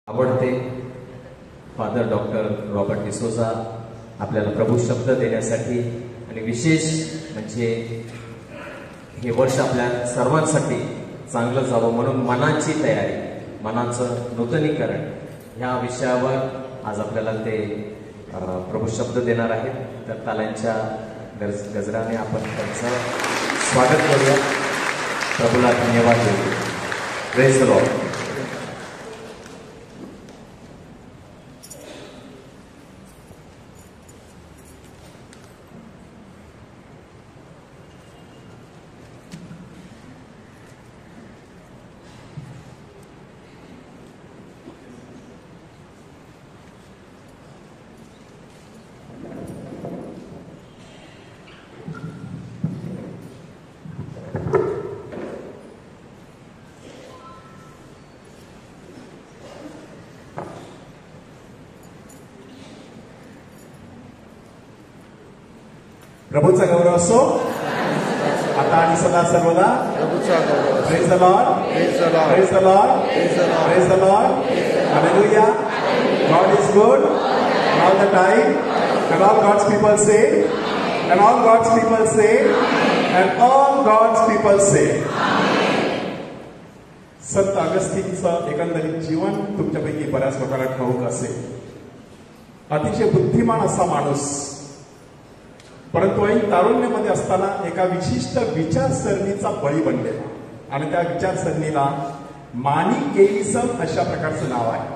आवडते father doctor Robert D'Souza आपल्याला प्रभू शब्द देण्यासाठी आणि विशेष म्हणजे हे वर्ष आपल्या सर्वांसाठी चांगलं जावं म्हणून मनाची तयारी, मनाचं नूतनीकरण ह्या विषयावर आज आपल्याला ते प्रभू शब्द देणार आहेत. तर ताल्यांच्या गजराने आपण त्यांचं स्वागत करूया. प्रभूला धन्यवाद देऊ. Praise the Lord. प्रभूचा गौरव असो आता आणि सदा सर्वदा. प्रभूचा गौरव. Praise the Lord. Praise the Lord. Praise the Lord. Praise the Lord. Praise the Lord. Hallelujah. God is good all the time, and all God's people say, and all God's people say, and all God's people say. संत अगस्तीनचं एकंदरीत जीवन तुमच्यापैकी बऱ्याच लोकांना ठाऊक असेल. अतिशय बुद्धिमान असा माणूस, परंतु ऐन तारुण्यामध्ये असताना एका विशिष्ट विचारसरणीचा बळी बनलेला आणि त्या विचारसरणीला मानिकेइझम अशा प्रकारचं नाव आहे.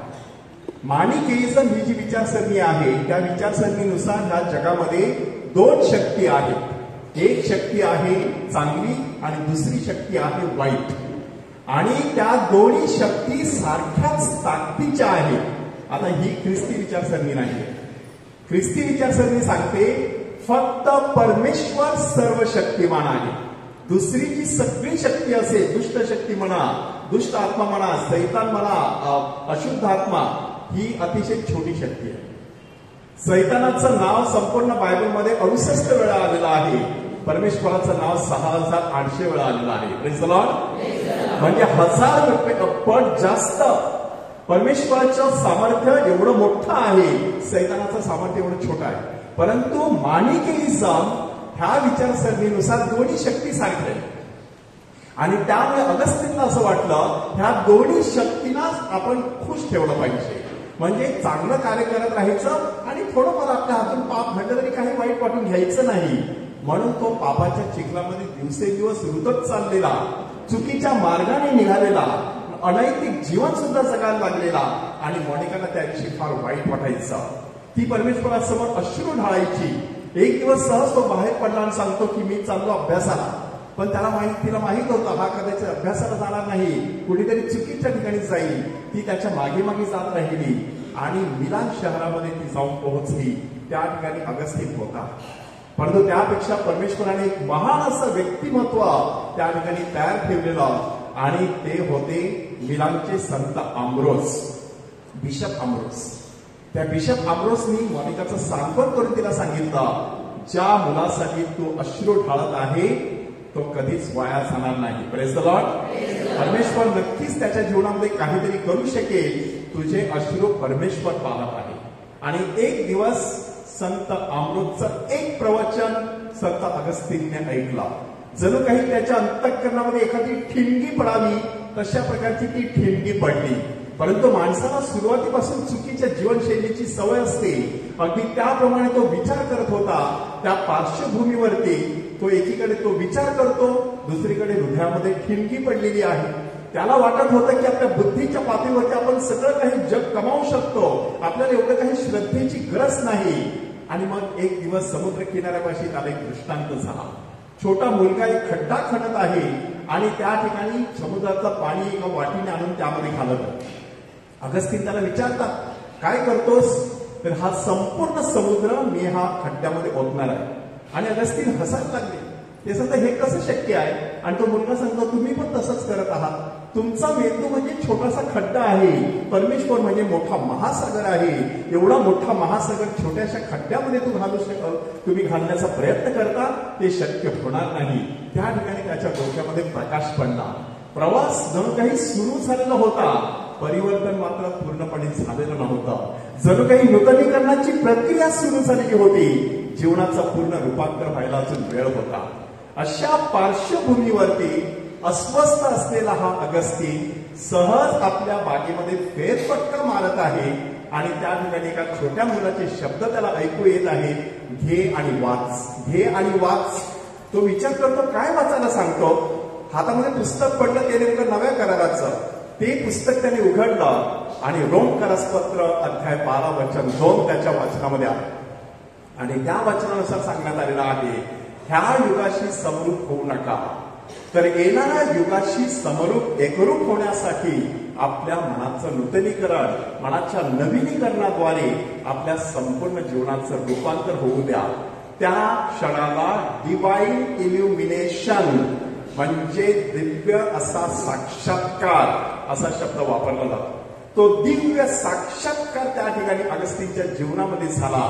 मानिकेइझम ही जी विचारसरणी आहे त्या विचारसरणीनुसार ह्या जगामध्ये दोन शक्ती आहेत. एक शक्ती आहे चांगली आणि दुसरी शक्ती आहे वाईट, आणि त्या दोन्ही शक्ती सारख्याच ताकदीच्या आहेत. आता ही ख्रिस्ती विचारसरणी नाही. ख्रिस्ती विचारसरणी सांगते फक्त परमेश्वर सर्व शक्तिमान आहे. दुसरी जी सगळी शक्ती असेल, दुष्ट शक्ती म्हणा, दुष्ट आत्मा म्हणा, सैतान म्हणा, अशुद्ध आत्मा, ही अतिशय छोटी शक्ती आहे. सैतानाचं नाव संपूर्ण बायबलमध्ये 68 वेळा आलेलं आहे. परमेश्वराचं नाव 6800 वेळा आलेलं आहे. Praise the Lord. म्हणजे 1000 पट जास्त परमेश्वराचं सामर्थ्य एवढं मोठं आहे, सैतानाचं सामर्थ्य एवढं छोटं आहे. परंतु मानिकेइझम ह्या विचारसरणीनुसार दोन्ही शक्ती सारख्या आहेत, आणि त्यामुळे अगस्तीनला असं वाटलं ह्या दोन्ही शक्तींना आपण खुश ठेवलं पाहिजे. म्हणजे चांगलं कार्य करत राहायचं आणि थोडंफार आपल्या हातून पाप घडलं तरी काही वाईट वाटून घ्यायचं नाही. म्हणून तो पापाच्या चिखलामध्ये दिवसेंदिवस रुतत चाललेला, चुकीच्या मार्गाने निघालेला, अनैतिक जीवन सुद्धा जगायला लागलेला, आणि मोनिकाला त्या दिवशी फार वाईट वाटायचं. ती परमेश्वरासमोर अश्रू ढाळायची. एक दिवस सहज तो बाहेर पडला आणि सांगतो की मी चाललो अभ्यासाला. पण तिला माहित होतं हा कदाचित अभ्यासाला जाणार नाही, कुठेतरी चुकीच्या ठिकाणी जाईल. ती त्याच्या मागे मागे जात राहिली आणि मिलान शहरामध्ये ती जाऊन पोहोचली. त्या ठिकाणी अगस्तीन होता. परंतु त्यापेक्षा परमेश्वराने एक महान असं व्यक्तिमत्व त्या ठिकाणी तयार ठेवलेलं, आणि ते होते मिलानचे संत आम्ब्रोस, बिशप आम्ब्रोस. त्या बिशप आम्ब्रोसनी मोनिकाचं सांत्वन करून तिला सांगितलं, ज्या मुलासाठी तू अश्रू ढाळत आहे तो कधीच वाया जाणार नाही. Praise the Lord. परमेश्वर नक्कीच त्याच्या जीवनामध्ये काहीतरी करू शकेल. तुझे अश्रू परमेश्वर पाहत आहे. आणि एक दिवस संत आम्ब्रोसचं एक प्रवचन संत अगस्तीनने ऐकलं. जणू काही त्याच्या अंतःकरणामध्ये एखादी ठिणगी पडावी तशा प्रकारची ती ठिणगी पडली. परंतु माणसाला सुरुवातीपासून चुकीच्या जीवनशैलीची सवय असते. अगदी त्याप्रमाणे तो विचार करत होता. त्या पार्श्वभूमीवरती तो एकीकडे तो विचार करतो, दुसरीकडे हृदयामध्ये ठिणगी पडलेली आहे. त्याला वाटत होतं की आपल्या बुद्धीच्या पातळीवरती आपण सगळं काही जग कमावू शकतो, आपल्याला एवढं काही श्रद्धेची गरज नाही. आणि मग एक दिवस समुद्र किनाऱ्यापाशी त्याला एक दृष्टांत झाला. छोटा मुलगा एक खड्डा खणत आहे आणि त्या ठिकाणी समुद्राचं पाणी एका वाटीने आणून त्यामध्ये घालत. अगस्तीन त्याला विचारतात, काय करतोस? तर हा संपूर्ण समुद्र मी हा खड्ड्यामध्ये ओतणार आहे. आणि अगस्तीन हसायला लागले. ते सांगतात हे कसं शक्य आहे? आणि तो मुलगा सांगतो तुम्ही पण तसंच करत आहात. तुमचा मेंदू म्हणजे छोटासा खड्डा आहे, परमेश्वर म्हणजे मोठा महासागर आहे. एवढा मोठा महासागर छोट्याशा खड्ड्यामध्ये तुम्ही घालण्याचा प्रयत्न करता, ते शक्य होणार नाही. त्या ठिकाणी त्याच्या डोक्यामध्ये प्रकाश पडला. प्रवास जणू काही सुरू झालेला होता. परिवर्तन मात्र पूर्णपणे झालेलं नव्हतं. जणू काही नूतनीकरणाची प्रक्रिया सुरू झालेली होती. जीवनाचं पूर्ण रूपांतर व्हायला अजून वेळ होता. अशा पार्श्वभूमीवरती अस्वस्थ असलेला हा अगस्तीन सहज आपल्या बागेमध्ये फेरफटका मारत आहे आणि त्या ठिकाणी एका छोट्या मुलाचे शब्द त्याला ऐकू येत आहेत, घे आणि वाच, घे आणि वाच. तो विचार करतो, काय वाचायला सांगतो? हातामध्ये पुस्तक पडलं, ते नेमकं नव्या कराराचं. ते पुस्तक त्याने उघडलं आणि रोमकरसपत्र अध्याय 12 वचन 2 त्याच्या वाचनामध्ये आलं. आणि त्या वचनानुसार सांगण्यात आलेलं आहे, ह्या युगाशी समरूप होऊ नका, तर येणाऱ्या युगाशी समरूप एकरूप होण्यासाठी आपल्या मनाचं नूतनीकरण, मनाच्या नवीनीकरणाद्वारे आपल्या संपूर्ण जीवनाचं रूपांतर होऊ द्या. त्या क्षणाला डिवाइन इल्युमिनेशन म्हणजे दिव्य असा साक्षात्कार असा शब्द वापरला जातो. तो दिव्य साक्षात्कार त्या ठिकाणी अगस्तीनच्या जीवनामध्ये झाला.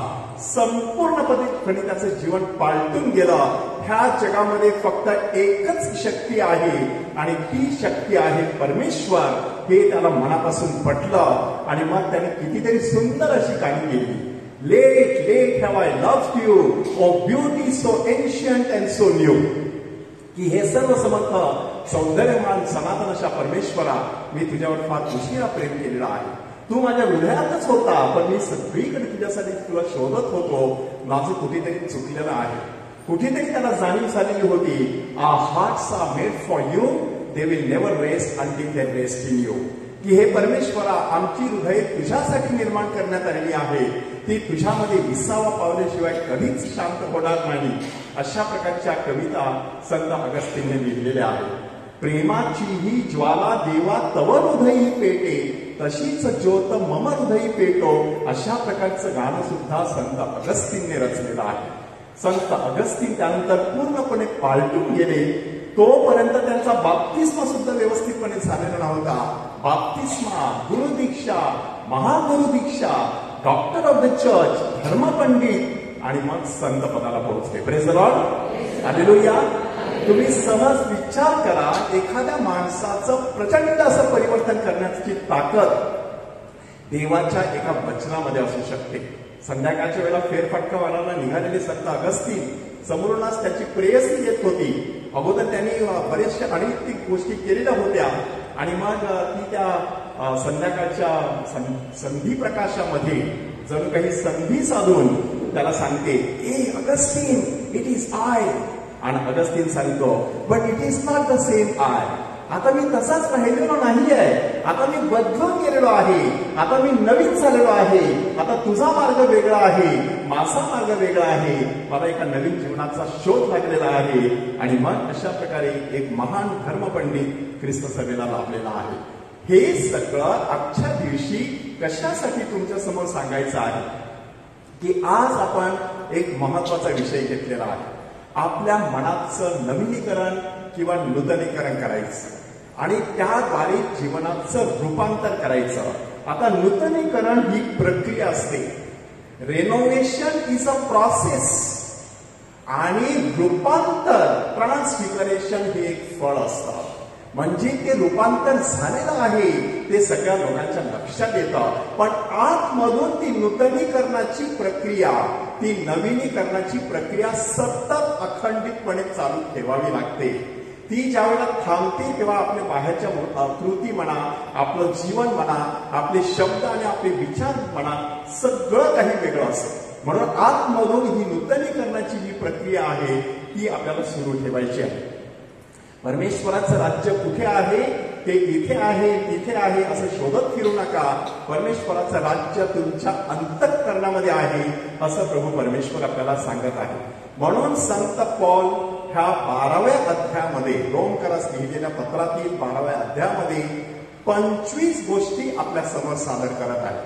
संपूर्णपणे त्याचं जीवन पालटून गेलं. ह्या जगामध्ये फक्त एकच शक्ती आहे आणि ती शक्ती आहे परमेश्वर, हे त्याला मनापासून पटलं. आणि मग त्याने कितीतरी सुंदर अशी गाणी केली. Late late have I loved you, o beauty so ancient and so new. की हे सर्व समर्थ सौंदर्यमान सनातन अशा परमेश्वरा, मी तुझ्यावर फार उशिरा प्रेम केलेला आहे. तू माझ्या हृदयातच होता, पण मी सगळीकडे तुझ्यासाठी तुला शोधत होतो. माझं कुठेतरी चुकलेलं आहे. कुठेतरी त्याला जाणीव झालेली होती, our hearts are made for you, they will never rest until they rest in you. की हे परमेश्वरा, आमची हृदय तुझ्यासाठी निर्माण करण्यात आलेली आहे. ती तुझ्यामध्ये विसावा पावल्याशिवाय कधीच शांत होणार नाही. अशा प्रकारच्या कविता संत अगस्तीनने लिहिलेल्या आहेत. प्रेमाची ही ज्वाला देवा तव हृदयी पेटे, तशीच ज्योत मम हृदयी पेटो. अशा प्रकारचं गाणं सुद्धा संत अगस्तीनने रचलेलं आहे. संत अगस्तीन त्यानंतर पूर्णपणे पालटून गेले. तोपर्यंत त्यांचा बाप्तिस्मा सुद्धा व्यवस्थितपणे झालेला नव्हता. बाप्तिस्मा, गुरुदीक्षा, महागुरुदीक्षा, डॉक्टर ऑफ द चर्च, धर्मपंडित आणि मग संत पदाला पोहोचले. Praise the Lord, hallelujah. तुम्ही सहज विचार करा, एखाद्या माणसाचं प्रचंड असं परिवर्तन करण्याची ताकद देवाच्या एका वचनामध्ये असू शकते. संध्याकाळच्या वेळेला फेरफटका मारायला निघालेले संत अगस्तीन समोरूनच त्याची प्रेयसी येत होती. अगोदर त्यांनी बरेचशा अनैतिक गोष्टी केलेल्या होत्या आणि मग ती त्या संध्याकाळच्या संधी प्रकाशामध्ये जणू काही संधी साधून त्याला सांगते, ए अगस्तीन, इट इज आय. आणि अगस्तीन सांगतो, but it is not the same I. आता मी तसाच राहिलेलो नाही आहे. आता मी बदलून गेलेलो आहे. आता मी नवीन झालेलो आहे. आता तुझा मार्ग वेगळा आहे, माझा मार्ग वेगळा आहे. मला एका नवीन जीवनाचा शोध लागलेला आहे. आणि मग अशा प्रकारे एक महान धर्मपंडित ख्रिस्त सभेला लाभलेला आहे. हे सगळं आजच्या दिवशी कशासाठी तुमच्या समोर सांगायचं आहे की आज आपण एक महत्वाचा विषय घेतलेला आहे. आपल्या मनाचं नवीनीकरण किंवा नूतनीकरण करायचं आणि त्याद्वारे जीवनाचं रूपांतर करायचं. आता नूतनीकरण ही प्रक्रिया असते. रेनोव्हेशन इज अ प्रोसेस आणि रूपांतर, ट्रान्सफिगरेशन हे एक फळ असतं. म्हणजे ते रूपांतर झालेलं आहे ते सगळ्या लोकांच्या लक्षात येतं, पण आतमधून ती नूतनीकरणाची प्रक्रिया, ती नवीनीकरणाची प्रक्रिया सतत अखंडितपणे चालू ठेवावी लागते. ती ज्यावेळेला थांबते तेव्हा आपल्या बाहेरच्या कृती म्हणा, आपलं जीवन म्हणा, आपले शब्द आणि आपले विचार म्हणा, सगळं काही वेगळं असतं. म्हणून आतमधून ही नूतनीकरणाची जी प्रक्रिया आहे ती आपल्याला सुरू ठेवायची आहे. परमेश्वराचं राज्य कुठे आहे? ते इथे आहे, तिथे आहे असं शोधत फिरू नका. परमेश्वराचं राज्य तुमच्या अंतःकरणामध्ये आहे असं प्रभू परमेश्वर आपल्याला सांगत आहे. म्हणून संत पौल ह्या 12व्या अध्यायामध्ये, रोमकरास लिहिलेल्या पत्रातील 12व्या अध्यायामध्ये 25 गोष्टी आपल्या समोर सादर करत आहे.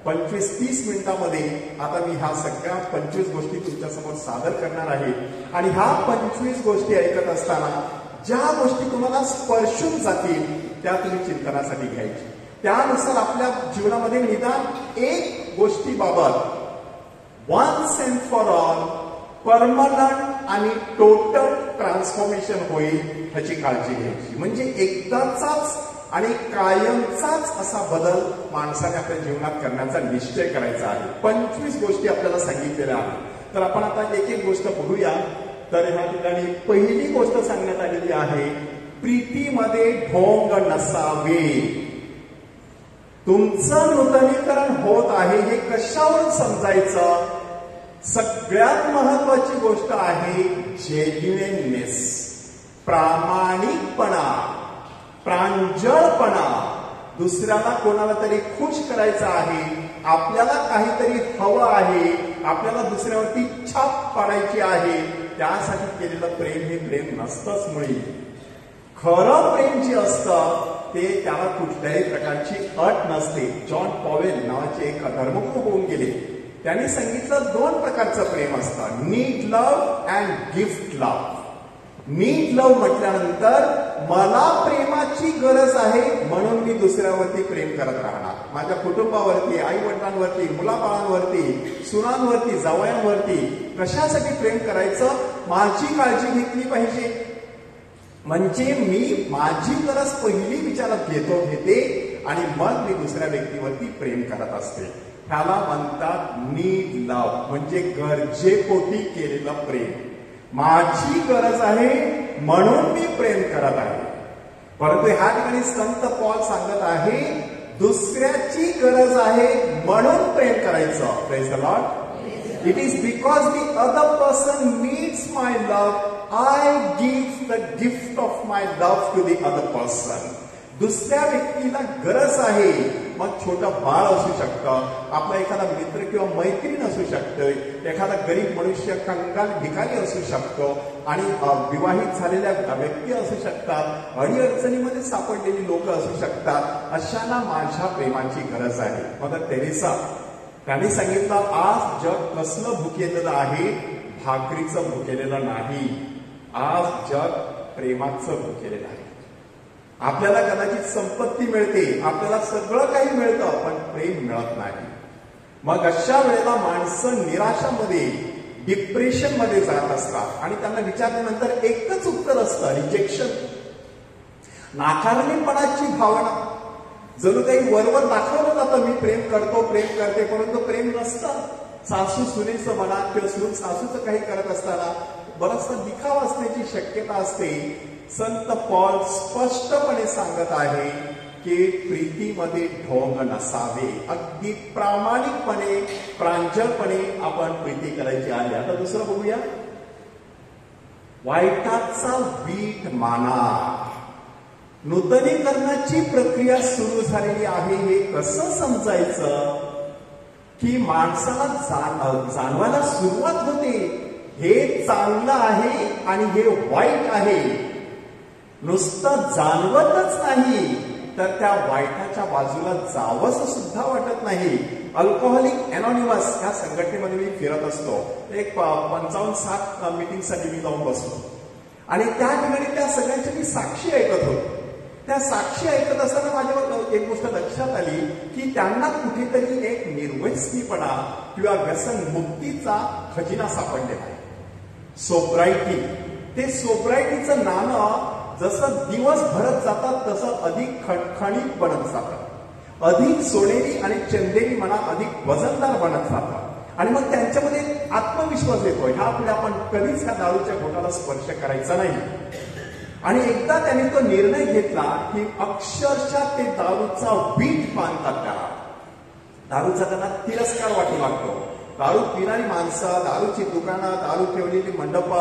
25-30 मिनिटांमध्ये आता मी ह्या सगळ्या 25 गोष्टी तुमच्या समोर सादर करणार आहे. आणि ह्या 25 गोष्टी ऐकत असताना ज्या गोष्टी तुम्हाला स्पर्शून जातील त्या तुम्ही चिंतनासाठी घ्यायची. त्यानुसार आपल्या जीवनामध्ये निदान एक गोष्टीबाबत once and for all permanent आणि टोटल ट्रान्सफॉर्मेशन होईल ह्याची काळजी घ्यायची. म्हणजे एकदाचाच आणि कायमचाच असा बदल माणसाने आपल्या जीवनात करण्याचा निश्चय करायचा आहे. 25 गोष्टी आपल्याला सांगितलेल्या आहेत. तर आपण आता एक एक गोष्ट बघूया. तर ह्या ठिकाणी पहिली गोष्ट सांगण्यात आलेली आहे, प्रीतीमध्ये ढोंग नसावे. तुमचं नूतनीकरण होत आहे हे कशावर समजायचं? सगळ्यात महत्वाची गोष्ट आहे जेन्युइननेस, प्रामाणिकपणा, प्रांजळपणा. दुसऱ्याला कोणाला तरी खुश करायचं आहे, आपल्याला काहीतरी हवं आहे, आपल्याला दुसऱ्यावरती छाप पाडायची आहे, त्यासाठी केलेलं प्रेम हे प्रेम नसतंच. मुळी खरं प्रेम जे असतं ते त्याला कुठल्याही प्रकारची अट नसते. जॉन पॉवेल नावाचे एक धर्मगुरू होऊन गेले. त्यांनी सांगितलं 2 प्रकारचं प्रेम असतं, need love and gift love. Need love म्हटल्यानंतर मला प्रेमाची गरज आहे म्हणून मी दुसऱ्यावरती प्रेम करत राहणार. माझ्या कुटुंबावरती, आई वडिलांवरती, मुलाबाळांवरती, सुनांवरती, जावयांवरती कशासाठी प्रेम करायचं? माझी काळजी घेतली पाहिजे, म्हणजे मी माझी गरज पहिली विचारात घेते आणि मग मी दुसऱ्या व्यक्तीवरती प्रेम करत असते. ह्याला म्हणतात नीड लव्ह, म्हणजे गरजेपोटी केलेलं प्रेम. माझी गरज आहे म्हणून मी प्रेम करत आहे. परंतु ह्या ठिकाणी संत पॉल सांगत आहे दुसऱ्याची गरज आहे म्हणून प्रेम करायचं. Praise the Lord. It is because the other person needs my love, I give the gift of my love to the other person. दुसऱ्या व्यक्तीला गरज आहे. मग छोटं बाळ असू शकतं, आपला एखादा मित्र किंवा मैत्रीण असू शकतं, एखादा गरीब मनुष्य, कंगाल भिकारी असू शकतो, आणि विवाहित झालेल्या व्यक्ती असू शकतात, अडीअडचणीमध्ये सापडलेली लोक असू शकतात. अशांना माझ्या प्रेमाची गरज आहे. मदर तेरेसा त्यांनी सांगितलं, आज जग कसलं भुकेलेलं आहे? भाकरीचं भुकेलेलं नाही. आज जग प्रेमाचं भुकेलेलं आहे. आपल्याला कदाचित संपत्ती मिळते, आपल्याला सगळं काही मिळतं, पण प्रेम मिळत नाही. मग अशा वेळेला माणसं निराशामध्ये, डिप्रेशनमध्ये जात असतात आणि त्यांना विचारल्यानंतर एकच उत्तर असतं, रिजेक्शन, नाकारलेपणाची भावना. जणू काही वरवर दाखवलं जातं मी प्रेम करतो, प्रेम करते, परंतु प्रेम नसतं. सासू सुनेचं म्हणा किंवा सून सासूचं काही करत असताना बराचसा दिखावा असण्याची शक्यता असते. संत पॉल स्पष्टपणे सांगत आहे की प्रीतीमध्ये ढोंग नसावे. अगदी प्रामाणिकपणे, प्रांजळपणे आपण प्रीती करायची आहे. आता दुसरं बघूया, वाईटाचा वीट माना. नूतनीकरणाची प्रक्रिया सुरू झालेली आहे हे कसं समजायचं? की माणसाला जाणवायला सुरुवात होते हे चांगलं आहे आणि हे वाईट आहे. नुसतं जाणवतच नाही तर त्या वाईटाच्या बाजूला जावंसं सुद्धा वाटत नाही. अल्कोहोलिक अनॉनिमस या संघटनेमध्ये मी फिरत असतो. एक 55-60 मीटिंगसाठी मी जाऊन बसतो आणि त्या ठिकाणी त्या सगळ्यांची मी साक्षी ऐकत होतो. त्या साक्षी ऐकत असताना माझ्यावर एक गोष्ट लक्षात आली की त्यांना कुठेतरी एक निर्व्यसनीपणा किंवा व्यसन मुक्तीचा खजिना सापडलेला आहे, सोब्रायटी. ते सोब्रायटीचं नाणं जसं दिवस भरत जातात तसं अधिक खणखणीत बनत जातं, अधिक सोनेरी आणि चंदेरी म्हणा अधिक वजनदार बनत जातं. आणि मग त्यांच्यामध्ये आत्मविश्वास येतो, ह्या पुढे आपण कधीच ह्या दारूच्या घोटाला स्पर्श करायचा नाही. आणि एकदा त्यांनी तो निर्णय घेतला की अक्षरशः ते दारूचा वीट बांधतात. त्याला दारूचा त्यांना तिरस्कार वाटू लागतो. दारू पिणारी माणसं, दारूची दुकानं, दारू ठेवलेली मंडप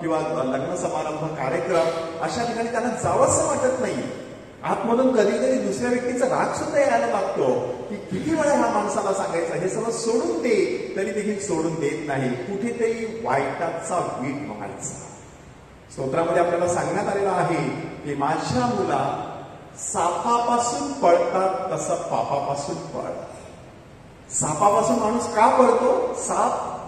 किंवा लग्न समारंभ, कार्यक्रम, अशा ठिकाणी त्यांना जावंसं वाटत नाही. आतमधून कधी कधी दुसऱ्या व्यक्तीचा राग सुद्धा यायला लागतो की किती वेळा ह्या माणसाला सांगायचं हे सगळं सोडून दे, तरी देखील सोडून देत नाही. कुठेतरी वाईटाचा वीट म्हणायचा. स्तोत्रामध्ये आपल्याला सांगण्यात आलेलं आहे की माझ्या मुला सापापासून पळतात तसं पापापासून पळ. सापापासून माणूस का पळतो?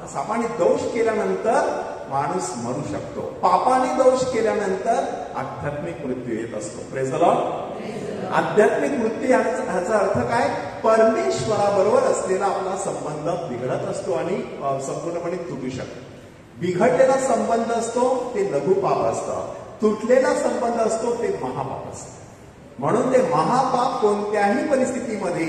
सापाने दोष केल्यानंतर माणूस मरू शकतो. पापाने दोष केल्यानंतर आध्यात्मिक मृत्यू येत असतो. Praise the Lord. आध्यात्मिक मृत्यू ह्याचा अर्थ काय? परमेश्वराबरोबर असलेला आपला संबंध बिघडत असतो आणि संपूर्णपणे तुटू शकतो. बिघडलेला संबंध असतो ते लघु पाप असतं, तुटलेला संबंध असतो ते महापाप असतं. म्हणून ते महापाप कोणत्याही परिस्थितीमध्ये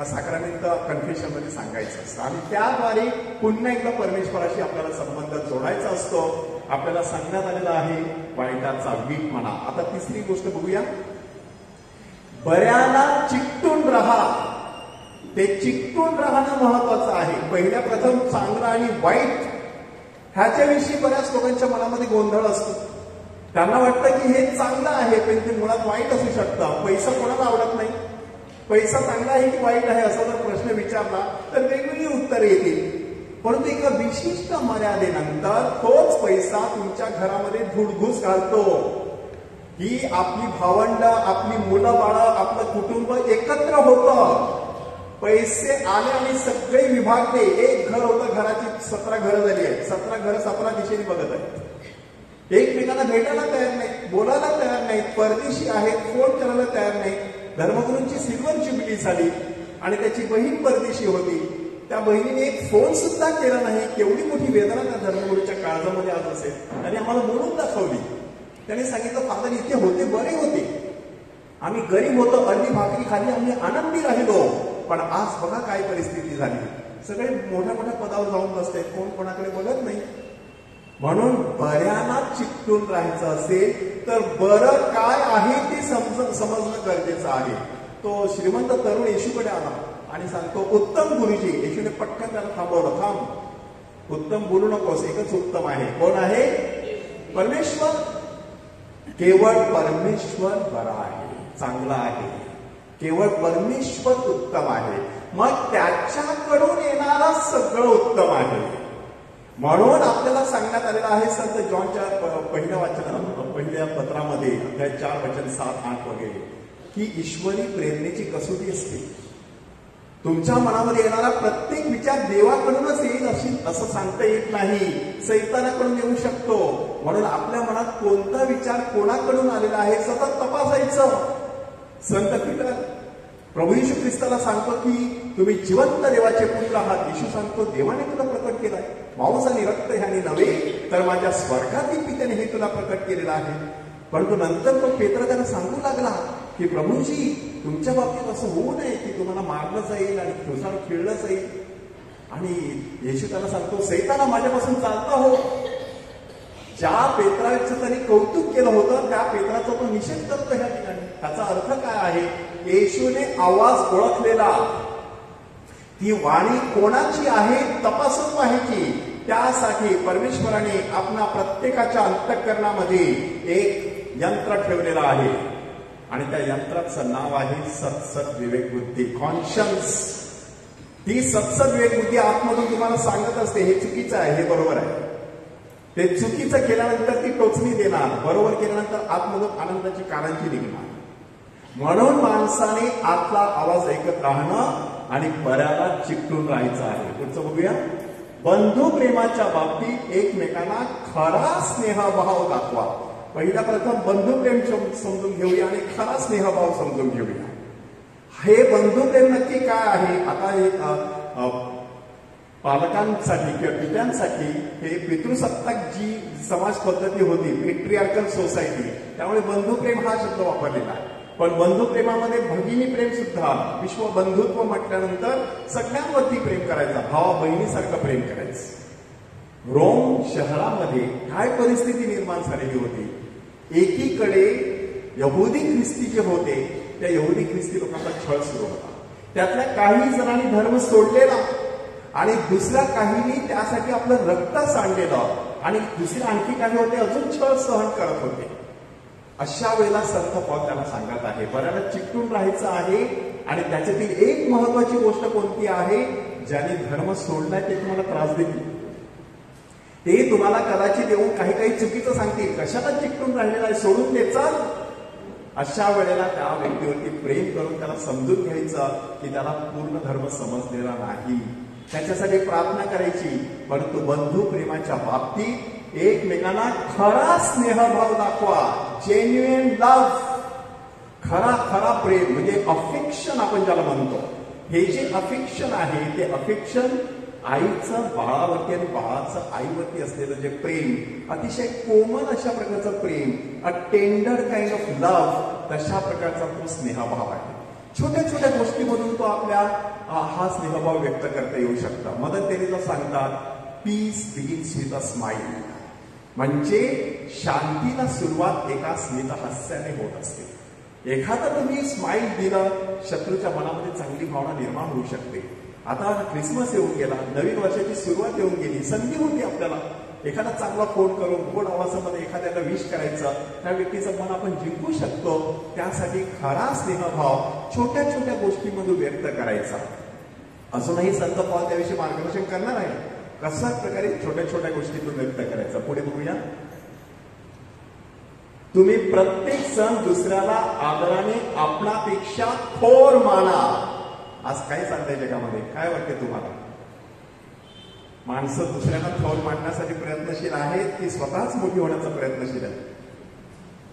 साक्रामेंट कन्फेशन मध्ये सांगायचं असतं आणि त्याद्वारे पुन्हा एकदा परमेश्वराशी आपल्याला संबंध जोडायचा असतो. आपल्याला सांगण्यात आलेलं आहे वाईटाचा वीटपणा. आता तिसरी गोष्ट बघूया. बऱ्याला चिकटून राहा. ते चिकटून राहणं महत्वाचं आहे. पहिल्या प्रथम चांगलं आणि वाईट ह्याच्याविषयी बऱ्याच लोकांच्या मनामध्ये गोंधळ असतो. त्यांना वाटतं की हे चांगलं आहे पण ते मुळात वाईट असू शकतं. पैसा कोणाला आवडत नाही. पैसा चांगला आहे की वाईट आहे असा जर प्रश्न विचारला तर वेगवेगळी उत्तरे येतील. परंतु एका विशिष्ट मर्यादेनंतर तोच पैसा तुमच्या घरामध्ये धुडघूस घालतो. ही आपली भावंड, आपली मुलं बाळं, आपलं कुटुंब एकत्र होतं. पैसे आले आणि सगळे विभागले. एक घर होतं, घराची 17 घरं झाली आहेत. 17 घरं 17 दिशेने बघत आहेत. एकमेकांना भेटायला तयार नाहीत, बोलायला तयार नाहीत, परदेशी आहेत, फोन करायला तयार नाहीत. धर्मगुरूंची सिल्वर जुबिली झाली आणि त्याची बहीण परदेशी होती. त्या बहिणीने एक फोन सुद्धा केला नाही. केवढी मोठी वेदना त्या धर्मगुरूच्या काळजामध्ये आज असेल. त्याने आम्हाला बोलून दाखवली. त्याने सांगितलं फादर इथे होते बरे होते, आम्ही गरीब होतो, अर्धी भाकरी खाली आम्ही आनंदी राहिलो, पण आज बघा काय परिस्थिती झाली. सगळे मोठ्या मोठ्या पदावर जाऊन बसते, कोण कोणाकडे बघत नाही. म्हणून बऱ्याला चिकटून राहायचं असेल तर बरं काय आहे ते समजणं गरजेचं आहे. तो श्रीमंत तरुण येशूकडे आला आणि सांगतो उत्तम गुरुजी. येशूने पटकन त्याला थांबवलं. थांब, उत्तम बोलू नकोस, एकच उत्तम आहे. कोण आहे? परमेश्वर. केवळ परमेश्वर बरा आहे, चांगला आहे. केवळ परमेश्वर उत्तम आहे. मग त्याच्याकडून येणारं सगळं उत्तम आहे. म्हणून आपल्याला सांगण्यात आलेलं आहे संत जॉनच्या पहिल्या पत्रामध्ये अध्याय 4 वचन 7, 8 वगैरे की ईश्वरी प्रेरणेची कसोटी असते. तुमच्या मनामध्ये येणारा प्रत्येक विचार देवाकडूनच येईल असं सांगता येत नाही. सैतानाकडून येऊ शकतो. म्हणून आपल्या मनात कोणता विचार कोणाकडून आलेला आहे सतत तपासायचं. संत पीटर प्रभू येशू ख्रिस्ताला सांगतो की तुम्ही जिवंत देवाचे पुत्र आहात. येशू सांगतो देवाने तुला प्रकट केलाय, मांस आणि रक्त ह्याने नव्हे तर माझ्या स्वर्गातील पित्याने हे तुला प्रकट केलेलं आहे. परंतु नंतर तो पेत्र त्याला सांगू लागला की प्रभूजी तुमच्या बाबतीत असं होऊ नये की तुम्हाला मारलं जाईल आणि खुशाल खेळलं जाईल. आणि येशू त्याला सांगतो सैताना माझ्यापासून चालता हो. ज्या पेत्राचं त्यांनी कौतुक केलं होतं त्या पेत्राचा तो निषेध करतो ह्या ठिकाणी. त्याचा अर्थ काय आहे? येशूने आवाज ओळखलेला, ती वाणी कोणाची आहे तपासून पाहायची. त्यासाठी परमेश्वराने आपणा प्रत्येकाच्या अंतःकरणामध्ये एक यंत्र ठेवलेलं आहे आणि त्या यंत्राचं नाव आहे सत्सद विवेक बुद्धी, कॉन्शन्स. ती सत्सद विवेक बुद्धी आतमधून तुम्हाला सांगत असते हे चुकीचं आहे, हे बरोबर आहे. ते चुकीचं केल्यानंतर ती टोचणी देणार, बरोबर केल्यानंतर आतमधून आनंदाची काळांची निघणार. म्हणून माणसाने आतला आवाज ऐकत राहणं आणि बऱ्याला चिकटून राहायचं आहे. पुढचं बघूया. बंधू प्रेमाच्या बाबतीत एकमेकांना खरा स्नेहभाव दाखवा. पहिला प्रथम बंधू प्रेम समजून घेऊया आणि खरा स्नेहभाव समजून घेऊया. हे बंधू प्रेम नक्की काय आहे? आता पालकांसाठी किंवा पित्यांसाठी हे पितृसत्ताक जी समाज पद्धती होती, पेट्रियार्कल सोसायटी, त्यामुळे बंधुप्रेम हा शब्द वापरलेला आहे. पण बंधुप्रेमामध्ये भगिनी प्रेम सुद्धा, विश्व बंधुत्व म्हटल्यानंतर सगळ्यांवरती प्रेम करायचा, भावा बहिणीसारखं प्रेम करायचं. रोम शहरामध्ये काय परिस्थिती निर्माण झालेली होती? एकीकडे यहुदी ख्रिस्ती जे होते त्या यहुदी ख्रिस्ती लोकांचा छळ सुरू होता. त्यातल्या काही जणांनी धर्म सोडलेला आणि दुसऱ्या काहींनी त्यासाठी आपलं रक्त सांडलेलं आणि दुसरे आणखी काही होते अजून छळ सहन करत होते. अशा वेळेला संत पॉल त्याला सांगत आहे बऱ्याला चिकटून राहायचं आहे. आणि त्याच्यातील एक महत्वाची गोष्ट कोणती आहे? ज्याने धर्म सोडलाय ते तुम्हाला त्रास देतील, ते तुम्हाला कदाचित येऊन काही काही चुकीचं सांगतील. कशाला चिकटून राहिलेला आहे, सोडून दे, चल. अशा वेळेला त्या व्यक्तीवरती प्रेम करून त्याला समजून घ्यायचं की त्याला पूर्ण धर्म समजलेला नाही, त्याच्यासाठी प्रार्थना करायची. परंतु बंधू प्रेमाच्या बाबतीत एकमेकांना खरा स्नेहभाव दाखवा. जेन्युइन लव्ह, खरा प्रेम म्हणजे अफेक्शन आपण ज्याला म्हणतो. हे जे अफेक्शन आहे ते अफेक्शन आईचं बाळावरती आणि बाळाचं आईवरती असलेलं जे प्रेम, अतिशय कोमल अशा प्रकारचं प्रेम, a tender kind of love, तशा प्रकारचा तो स्नेहभाव आहे. छोट्या छोट्या गोष्टीमधून तो आपल्या हा स्नेहभाव व्यक्त करता येऊ शकता. मदर तेरेसा सांगतात, peace begins with a smile. म्हणजे शांतीला सुरुवात एका स्मित हास्याने होत असते. एखादा तुम्ही स्माइल दिलं, शत्रूच्या मनामध्ये चांगली भावना निर्माण होऊ शकते. आता क्रिसमस येऊन गेला, नवीन वर्षाची सुरुवात येऊन गेली, संधी होती आपल्याला एखादा चांगला फोन करून गोड आवाजामध्ये एखाद्याला विश करायचा, त्या व्यक्तीचं मन आपण जिंकू शकतो. त्यासाठी खरा स्नेहभाव छोट्या छोट्या गोष्टीमधून व्यक्त करायचा. अजूनही संत पॉल त्याविषयी मार्गदर्शन करणार आहे, कशा प्रकारे छोट्या छोट्या गोष्टीतून व्यक्त करायचा. पुढे बघूया. तुम्ही प्रत्येक सण दुसऱ्याला आदराने आपणापेक्षा थोर माना. आज काय चाललंय जगामध्ये, काय वाटते तुम्हाला? माणसं दुसऱ्यांना थोर मांडण्यासाठी प्रयत्नशील आहेत की स्वतःच मोठी होण्याचा प्रयत्नशील आहे?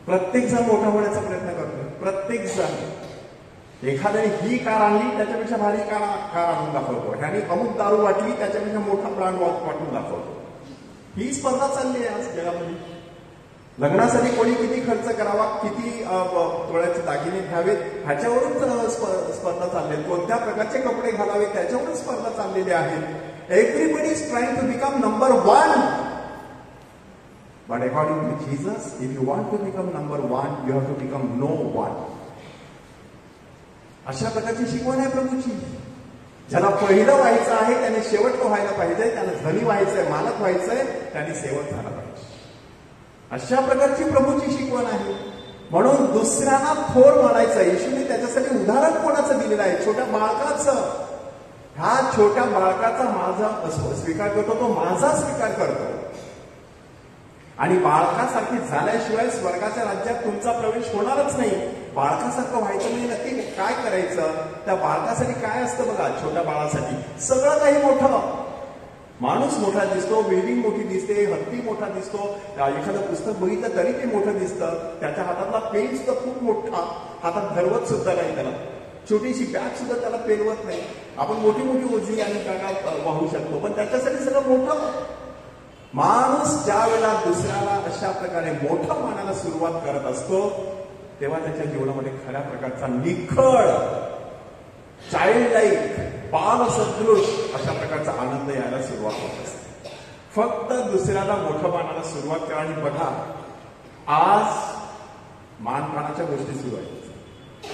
प्रत्येक जण मोठा होण्याचा प्रयत्न करतो. प्रत्येक जण एखाद्याने ही कार आणली त्याच्यापेक्षा भारी कार आणून दाखवतो, ह्याने अमुक दारू वाटली त्याच्यापेक्षा मोठा ब्रँड वाटून दाखवतो. ही स्पर्धा चालली आहे आज जगामध्ये. लग्नासाठी कोणी किती खर्च करावा, किती तोळ्याचे दागिने घ्यावेत ह्याच्यावरून स्पर्धा चालली. कोणत्या प्रकारचे कपडे घालावे त्याच्यावरून स्पर्धा चाललेली आहे. Everybody is trying to become number one. But according to Jesus, if you want to become number one, you have to become no one. अशा प्रकारची शिकवण आहे प्रभूची. ज्याला पहिलं व्हायचं आहे त्याने शेवट व्हायला पाहिजे, त्याने धनी व्हायचंय, मालक व्हायचंय, त्याने सेवक झाला पाहिजे. अशा प्रकारची प्रभूची शिकवण आहे. म्हणून दुसऱ्यांना थोर मानायचं. येशूने त्याच्यासाठी उदाहरण कोणाचं दिलेलं आहे? छोट्या बाळकाचं. हा छोट्या बाळकाचा माझा स्वीकार करतो, तो माझा स्वीकार करतो. आणि बाळकासारखी झाल्याशिवाय स्वर्गाच्या राज्यात तुमचा प्रवेश होणारच नाही. बाळकासारखं व्हायचं म्हणजे नक्की काय करायचं? त्या बाळकासाठी काय असतं बघा, छोट्या बाळासाठी सगळं काही मोठं. माणूस मोठा दिसतो, बिल्डिंग मोठी दिसते, हत्ती मोठा दिसतो, एखादं पुस्तक बघितलं तरी ते मोठं दिसतं. त्याच्या हातातला पेन सुद्धा खूप मोठा, हातात धरवत सुद्धा नाही त्याला. छोटीशी बॅग सुद्धा त्याला पेलवत नाही. आपण मोठी मोठी ओझी आणि बॅगा वाहू शकतो, पण त्याच्यासाठी सगळं मोठं. माणूस ज्या वेळेला दुसऱ्याला अशा प्रकारे मोठं मानायला सुरुवात करत असतो, तेव्हा त्याच्या जीवनामध्ये खऱ्या प्रकारचा निखळ, चाइल्ड लाईक, बाल सदृश अशा प्रकारचा आनंद यायला सुरुवात होत असते. फक्त दुसऱ्याला मोठं मानायला सुरुवात करा. आणि बघा, आज मानपानाच्या गोष्टी सुरू आहेत.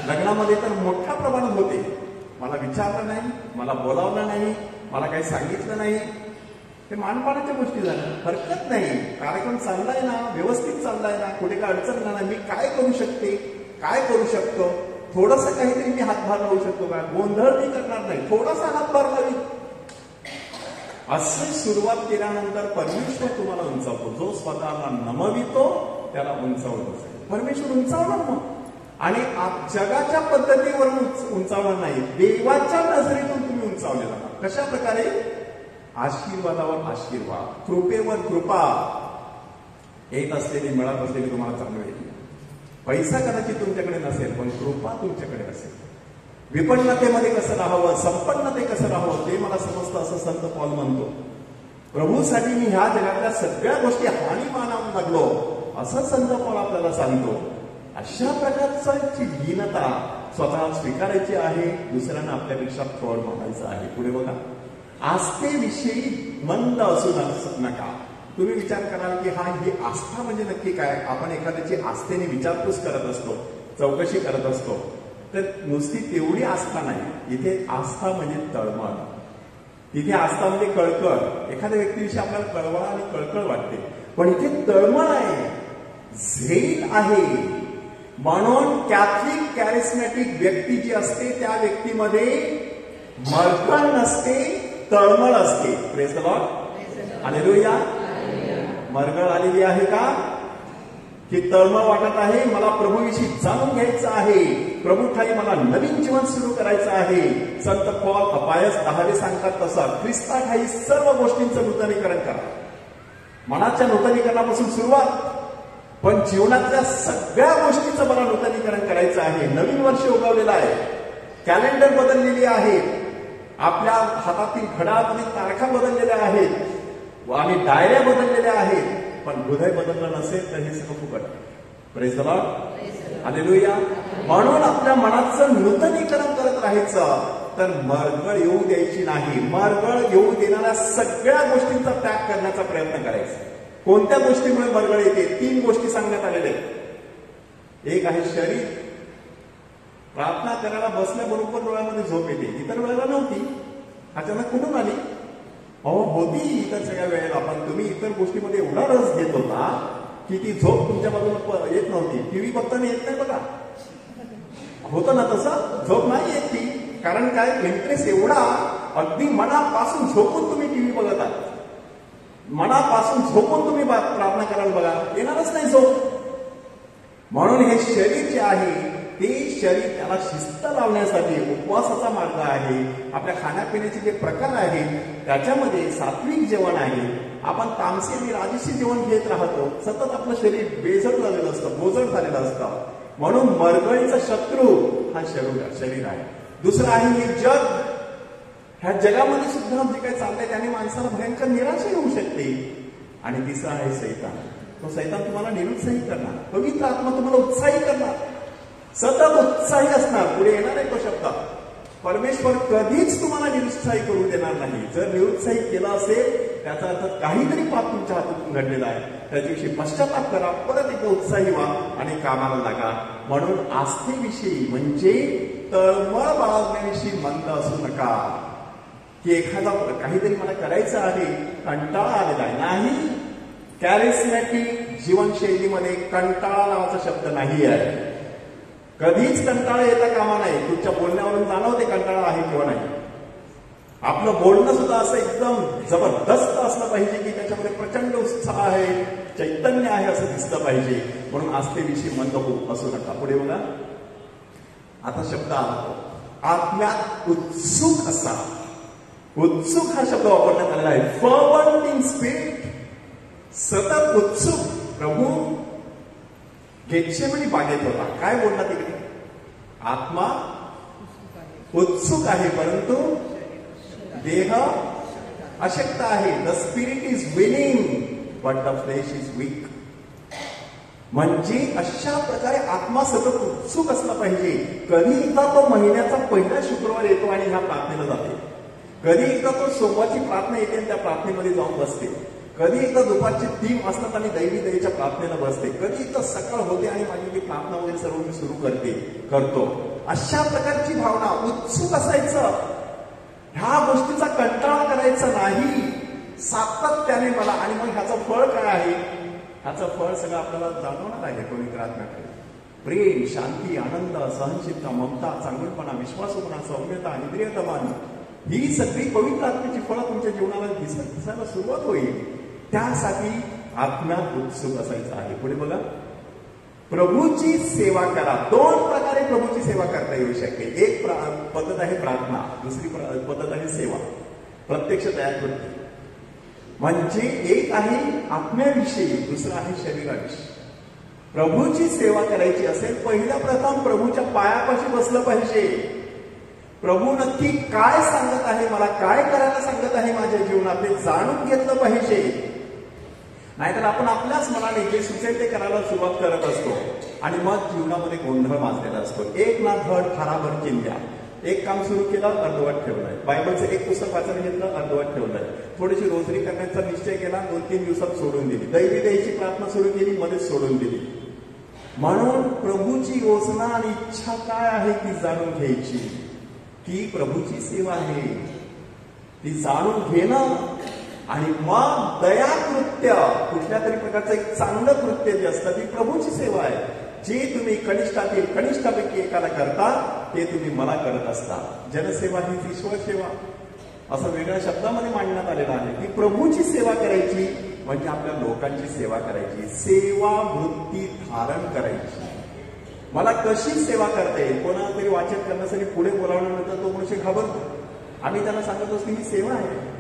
लग्नामध्ये तर मोठ्या प्रमाणात होते. मला विचारलं नाही, मला बोलावलं नाही, मला काही सांगितलं नाही, हे मानपानाच्या गोष्टी झाल्या. हरकत नाही, कार्यक्रम चाललाय ना, व्यवस्थित चाललाय ना, कुठे काय अडचण नाही, मी काय करू शकते, काय करू शकतो, थोडस काहीतरी मी हातभार लावू शकतो का, गोंधळ मी करणार नाही, थोडासा हातभार लावी. असे सुरुवात केल्यानंतर परमेश्वर तुम्हाला उंचावतो. जो स्वतःला नमवितो त्याला उंचावतो. परमेश्वर उंचावणार मग. आणि जगाच्या पद्धतीवरून उंचावणार नाही, देवाच्या नजरेतून तुम्ही उंचावले जाणार. कशा प्रकारे? आशीर्वादावर आशीर्वाद, कृपेवर कृपा. येत असलेली, मिळत असलेली तुम्हाला चांगली येईल. पैसा कदाचित तुमच्याकडे नसेल, पण कृपा तुमच्याकडे असेल. विपन्नतेमध्ये कसं राहावं, संपन्नते कसं राहावं ते मला समजतं, असं संत पॉल म्हणतो. प्रभूसाठी मी ह्या जगातल्या सगळ्या गोष्टी हानी मानावं लागलो, असं संत पॉल आपल्याला सांगतो. अशा प्रकारची हीनता स्वतः स्वीकारायची आहे, दुसऱ्यांना आपल्यापेक्षा थोर मानायचं आहे. पुढे बघा. आस्थेविषयी मंद असू नका. तुम्ही विचार कराल की ही आस्था म्हणजे नक्की काय? आपण एखाद्याची आस्थेने विचारपूस करत असतो, चौकशी करत असतो. तर नुसती तेवढी आस्था नाही, इथे आस्था म्हणजे तळमळ. इथे आस्था म्हणजे कळकळ. एखाद्या व्यक्तीविषयी आपल्याला कळवळ आणि कळकळ वाटते, पण इथे तळमळ आहे, झेल आहे. म्हणून कॅथलिक कॅरिस्मॅटिक व्यक्ती जी असते त्या व्यक्तीमध्ये मरकळ नसते, तळमळ असते. Praise the Lord, hallelujah. मरगळ आलेली आहे का? की तळमळ वाटत आहे, मला प्रभूविषयी जाणून घ्यायचं आहे, प्रभूठाई मला नवीन जीवन सुरू करायचं आहे. संत पॉल अपायस 10 सांगतात तसं ख्रिस्ताठाई सर्व गोष्टींचं नूतनीकरण करा. मनाच्या नूतनीकरणापासून सुरुवात, पण जीवनातल्या सगळ्या गोष्टीचं मला नूतनीकरण करायचं आहे. नवीन वर्ष उगवलेलं आहे, कॅलेंडर बदललेली आहे, आपल्या हातातील घड्याळातील तारखा बदललेल्या आहेत आणि डायऱ्या बदललेल्या आहेत, पण हृदय बदललं नसेल तर हे सगळं फुकट. Praise the Lord, hallelujah. म्हणून आपल्या मनाचं नूतनीकरण करत राहायचं, तर मरगळ येऊ द्यायची नाही. मरगळ येऊ देणाऱ्या सगळ्या गोष्टींचा त्याग करण्याचा प्रयत्न करायचा. कोणत्या गोष्टीमुळे मरगळ येते? 3 गोष्टी सांगण्यात आलेल्या आहेत. एक आहे शरीर. प्रार्थना करायला बसल्याबरोबर डोळ्यामध्ये झोप येते. इतर वेळेला नव्हती, अचानक कुठून आली? होती इतर सगळ्या वेळेला, पण तुम्ही इतर गोष्टीमध्ये एवढा रस घेत होता की ती झोप तुमच्या बाजूला येत नव्हती. टीव्ही बघताना येत नाही बघा, होतं ना तसं, झोप नाही येत ती. कारण काय? इंटरेस्ट एवढा, अगदी मनापासून झोपून तुम्ही टीव्ही बघत आहात, मनापासून झोपून तुम्ही प्रार्थना करायला बघा, येणारच नाही झोप. म्हणून हे शरीर जे आहे ते शरीर, त्याला शिस्त लावण्यासाठी उपवासाचा मार्ग आहे. आपल्या खाण्यापिण्याचे जे प्रकार आहेत त्याच्यामध्ये सात्विक जेवण आहे. आपण तामसी आणि राजसी जेवण घेत राहतो, सतत आपलं शरीर बेजड झालेलं असतं, बोजड झालेलं असतं. म्हणून मरगळीचा शत्रू हा शरीर आहे. दुसरं आहे हे जग. ह्या जगामध्ये सुद्धा जे काही चाललंय त्याने माणसाला भयंकर निराशा येऊ शकते. आणि तिसरा आहे सैतान. तो सैतान तुम्हाला निरुत्साही करणार, पवित्र आत्मा तुम्हाला उत्साही करणार, सतत उत्साही असणार. पुढे येणार आहे तो शब्द. परमेश्वर कधीच तुम्हाला निरुत्साही करू देणार नाही. जर निरुत्साही केला असेल त्याचा अर्थ काहीतरी पाप तुमच्या हातून घडलेला आहे. त्या दिवशी पश्चाताप करा, परत एकदा उत्साही व्हा आणि कामाला लागा. म्हणून आस्थेविषयी म्हणजे तळमळ बाळगण्याविषयी मंद असू नका, की एखादा काहीतरी मला करायचं आहे, कंटाळा आलेला आहे. नाही, कॅरिस्मॅटिक जीवनशैलीमध्ये कंटाळा नावाचा शब्द नाही आहे. कधीच कंटाळा येता कामा नाही. तुमच्या बोलण्यावरून जाणवते कंटाळा आहे किंवा नाही. आपलं बोलणं सुद्धा असं एकदम जबरदस्त असलं पाहिजे की त्याच्यामध्ये प्रचंड उत्साह आहे, चैतन्य आहे असं दिसलं पाहिजे. म्हणून आस्थेविषयी मंद असू नका. पुढे बघा, आता शब्द आला, आत्म्यात उत्सुक असा. उत्सुक हा शब्द वापरण्यात आलेला आहे. फर्वंट इन स्पिरिट, सतत उत्सुक. प्रभू गेतसेमनी बागेत होता, काय बोलला तिकडे? आत्मा उत्सुक आहे परंतु देह अशक्त आहे. The spirit is willing but the flesh is weak. म्हणजे अशा प्रकारे आत्मा सतत उत्सुक असला पाहिजे. कधी एकदा तो महिन्याचा पहिला शुक्रवार येतो आणि ह्या प्रार्थनेला जाते. कधी एकदा तो सोमवारची प्रार्थना येते आणि त्या प्रार्थनेमध्ये जाऊन बसते. कधी एकदा दुपारचे 3 वाजतात आणि दैवी दयेच्या प्रार्थनेला बसते. कधी एकदा सकाळ होते आणि माझी ती प्रार्थना वगैरे सर्व मी सुरू करतो. अशा प्रकारची भावना, उत्सुक असायचं. ह्या गोष्टीचा कंटाळा करायचा नाही, सातत्याने मला. आणि मग ह्याचं फळ काय आहे? ह्याचं फळ सगळं आपल्याला जाणवणार आहे पवित्र आत्म्याकडे. प्रेम, शांती, आनंद, सहनशीलता, ममता, चांगुलपणा, विश्वासूपणा, सौम्यता, इंद्रिय दमन, ही सगळी पवित्र आत्म्याची फळं तुमच्या जीवनाला दिसायला सुरुवात होईल. त्यासाठी आत्म्यात उत्सुक असायचं आहे. पुढे बघा, प्रभूची सेवा करा. 2 प्रकारे प्रभूची सेवा करता येऊ शकते. एक पद्धत आहे प्रार्थना, दुसरी पद्धत आहे सेवा, प्रत्यक्ष तयार करते. म्हणजे एक आहे आत्म्याविषयी, दुसरं आहे शरीराविषयी. प्रभूची सेवा करायची असेल, पहिल्या प्रथम प्रभूच्या पायापाशी बसलं पाहिजे. प्रभू नक्की काय सांगत आहे, मला काय करायला सांगत आहे माझ्या जीवनात, ते जाणून घेतलं पाहिजे. नाहीतर आपण आपल्याच मनाने जे सुचेल ते करायला सुरुवात करत असतो आणि मग जीवनामध्ये गोंधळ माजलेला असतो. एक ना धड खराबर चिंध्या. एक काम सुरू केलं, अर्धवट ठेवलंय. बायबलचं एक पुस्तक वाचायला घेतलं, अर्धवट ठेवलंय. थोडीशी रोजरी करण्याचा निश्चय केला, 2-3 दिवसात सोडून दिली. दैवी दयेची प्रार्थना सुरू केली, मध्येच सोडून दिली. म्हणून प्रभूची योजना आणि इच्छा काय आहे ती जाणून घ्यायची. ती प्रभूची सेवा आहे, ती जाणून घेणं. आणि मग दयाकृत्य, कुठल्या तरी प्रकारचं एक चांगलं कृत्य जे असतं ती प्रभूची सेवा आहे. जे तुम्ही कनिष्ठापैकी एकाला करता ते तुम्ही मला करत असता. जनसेवा ही ईश्वर सेवा असं वेगळ्या शब्दामध्ये मांडण्यात आलेलं आहे. ती प्रभूची सेवा करायची म्हणजे आपल्या लोकांची सेवा करायची, सेवा वृत्ती धारण करायची. मला कशी सेवा करता येईल? कोणाला तरी वाचन करण्यासाठी पुढे बोलावल्यानंतर तो मनुष्य घाबरतो. आम्ही त्यांना सांगत असतो ही सेवा आहे.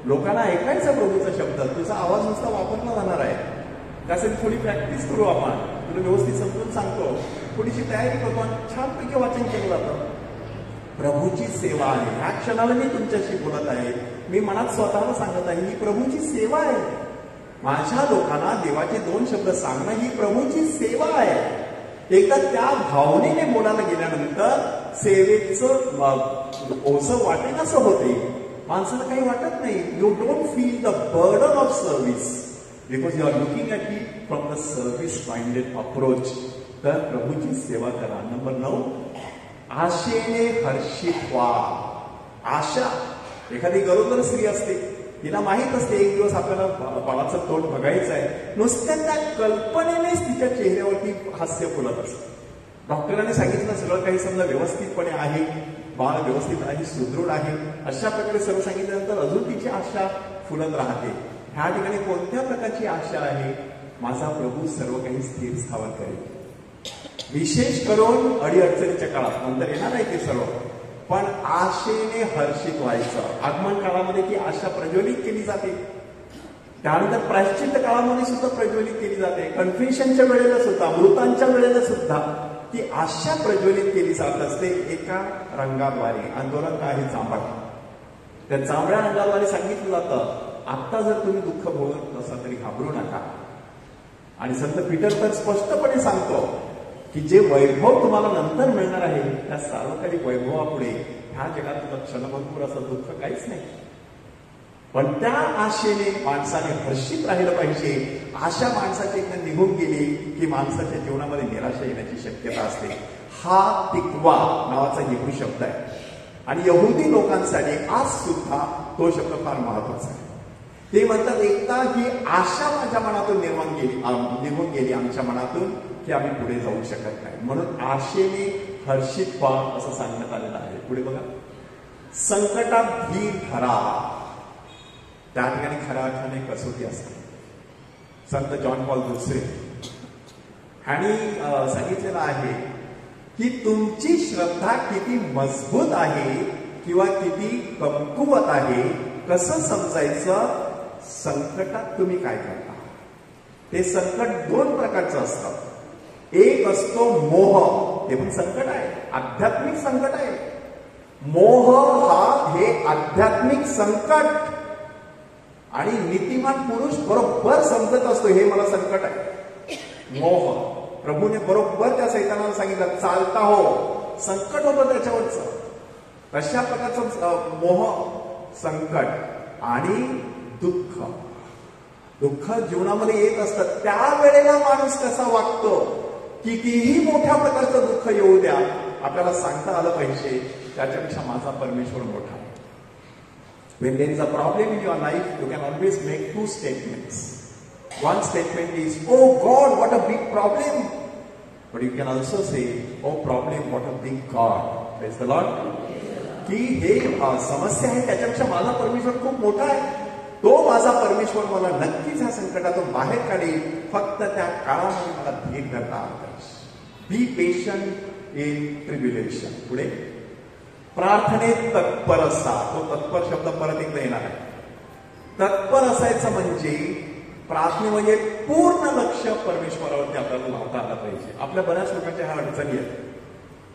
लोकांना ऐकायचा प्रभूचा शब्द, तुझा आवाज नुसता वापरला जाणार आहे. त्यासाठी थोडी प्रॅक्टिस करू आपण. तुला व्यवस्थित समजून सांगतो, थोडीशी तयारी करतो आणि छानपैकी वाचन केलं जातं. प्रभूची सेवा आहे. ह्या क्षणाला मी तुमच्याशी बोलत आहे, मी मनात स्वतःला सांगत आहे ही प्रभूची सेवा आहे. माझ्या लोकांना देवाचे 2 शब्द सांगणं ही प्रभूची सेवा आहे. एकदा त्या भावनेने बोलायला गेल्यानंतर सेवेचं ओझं वाटेल असं होते. माणसाला काही वाटत नाही. You don't feel the burden of service because you are looking at it from the service minded approach. तर प्रभूची सेवा करा. नंबर 9, आशेने हर्षित व्हा. आशा, एखादी गरोदर स्त्री असते, तिला माहित असते एक दिवस आपल्याला बाळाचं तोंड बघायचं आहे. नुसत्या त्या कल्पनेनेच तिच्या चेहऱ्यावरती हास्य फुलत असतं. डॉक्टरांनी सांगितलं सगळं काही समजा व्यवस्थितपणे आहे, बाळ व्यवस्थित आहे, सुदृढ आहे, अशा प्रकारे सर्व सांगितल्यानंतर अजून तिची आशा फुलत राहते. ह्या ठिकाणी कोणत्या प्रकारची आशा आहे? माझा प्रभू सर्व काही स्थिर स्थावर करेल. विशेष करून अडीअडचणीच्या काळात, नंतर येणार आहे ते सर्व, पण आशेने हर्षित व्हायचं. आगमन काळामध्ये ती आशा प्रज्वलित केली जाते. त्यानंतर प्रायश्चित्त काळामध्ये सुद्धा प्रज्वलित केली जाते. कन्फेशनच्या वेळेला सुद्धा, मृतांच्या वेळेला सुद्धा ती आशा प्रज्वलित केली जात असते एका रंगाद्वारे. आंदोलन काय आहे? जांभळा. त्या जांभळ्या रंगाद्वारे सांगितलं जातं, आता जर तुम्ही दुःख भोगत नसाल तरी घाबरू नका. आणि संत पीटर तर स्पष्टपणे सांगतो की जे वैभव तुम्हाला नंतर मिळणार आहे त्या सार्वकालिक वैभवापुढे ह्या जगात तुला क्षणभंगूर असं दुःख काहीच नाही. पण त्या आशेने माणसाने हर्षित राहिलं पाहिजे. आशा माणसाची एकदा निघून गेली की माणसाच्या जीवनामध्ये निराशा येण्याची शक्यता असते. हा तिकवा नावाचा हिब्रू शब्द आहे आणि यहुदी लोकांसाठी आज सुद्धा तो शब्द फार महत्वाचा आहे. ते म्हणतात, एकदा ही आशा माझ्या मनातून निघून गेली आमच्या मनातून की आम्ही पुढे जाऊ शकत नाही. म्हणून आशेने हर्षित व्हा असं सांगण्यात आलेलं आहे. पुढे बघा, संकटात धीर धरा. त्या ठिकाणी खऱ्या अर्थाने कसोटी असते. संत जॉन पॉल II ह्यांनी सांगितलेलं आहे की तुमची श्रद्धा किती मजबूत आहे किंवा किती कमकुवत आहे कसं समजायचं? संकटात तुम्ही काय करता. ते संकट 2 प्रकारचं असतं. एक असतो मोह, ते पण संकट आहे, आध्यात्मिक संकट आहे. मोह हे आध्यात्मिक संकट आणि नीतिमान पुरुष बरोबर समजत असतो हे मला संकट आहे. मोह प्रभूने बरोबर त्या सैतानाला सांगितलं, चालता हो, संकट होतं त्याच्यावरचं. तशा प्रकारचं मोह, संकट आणि दुःख जीवनामध्ये येत असतं. त्यावेळेला माणूस कसा वागतो? कितीही मोठ्या प्रकारचं दुःख येऊ द्या, आपल्याला सांगता आलं पाहिजे त्याच्यापेक्षा माझा परमेश्वर मोठा आहे. When there is a problem in your life, you can always make 2 statements. One statement is, "Oh God, what a big problem." But you can also say, "Oh problem, what a big God." Praise the Lord. की हे समस्या आहे त्याच्यापेक्षा माझा परमेश्वर खूप मोठा आहे. तो माझा परमेश्वर मला नक्कीच ह्या संकटातून बाहेर काढेल. फक्त त्या काळामध्ये मला धीर धरता आला पाहिजे. Be patient in tribulation. पुढे, प्रार्थनेत तत्पर असा. तो तत्पर शब्द परत एकदा येणार आहे. तत्पर असायचं म्हणजे प्रार्थनेमध्ये पूर्ण लक्ष परमेश्वरावरती आपल्याला लावता आलं पाहिजे. आपल्या बऱ्याच लोकांच्या ह्या अडचणी आहेत.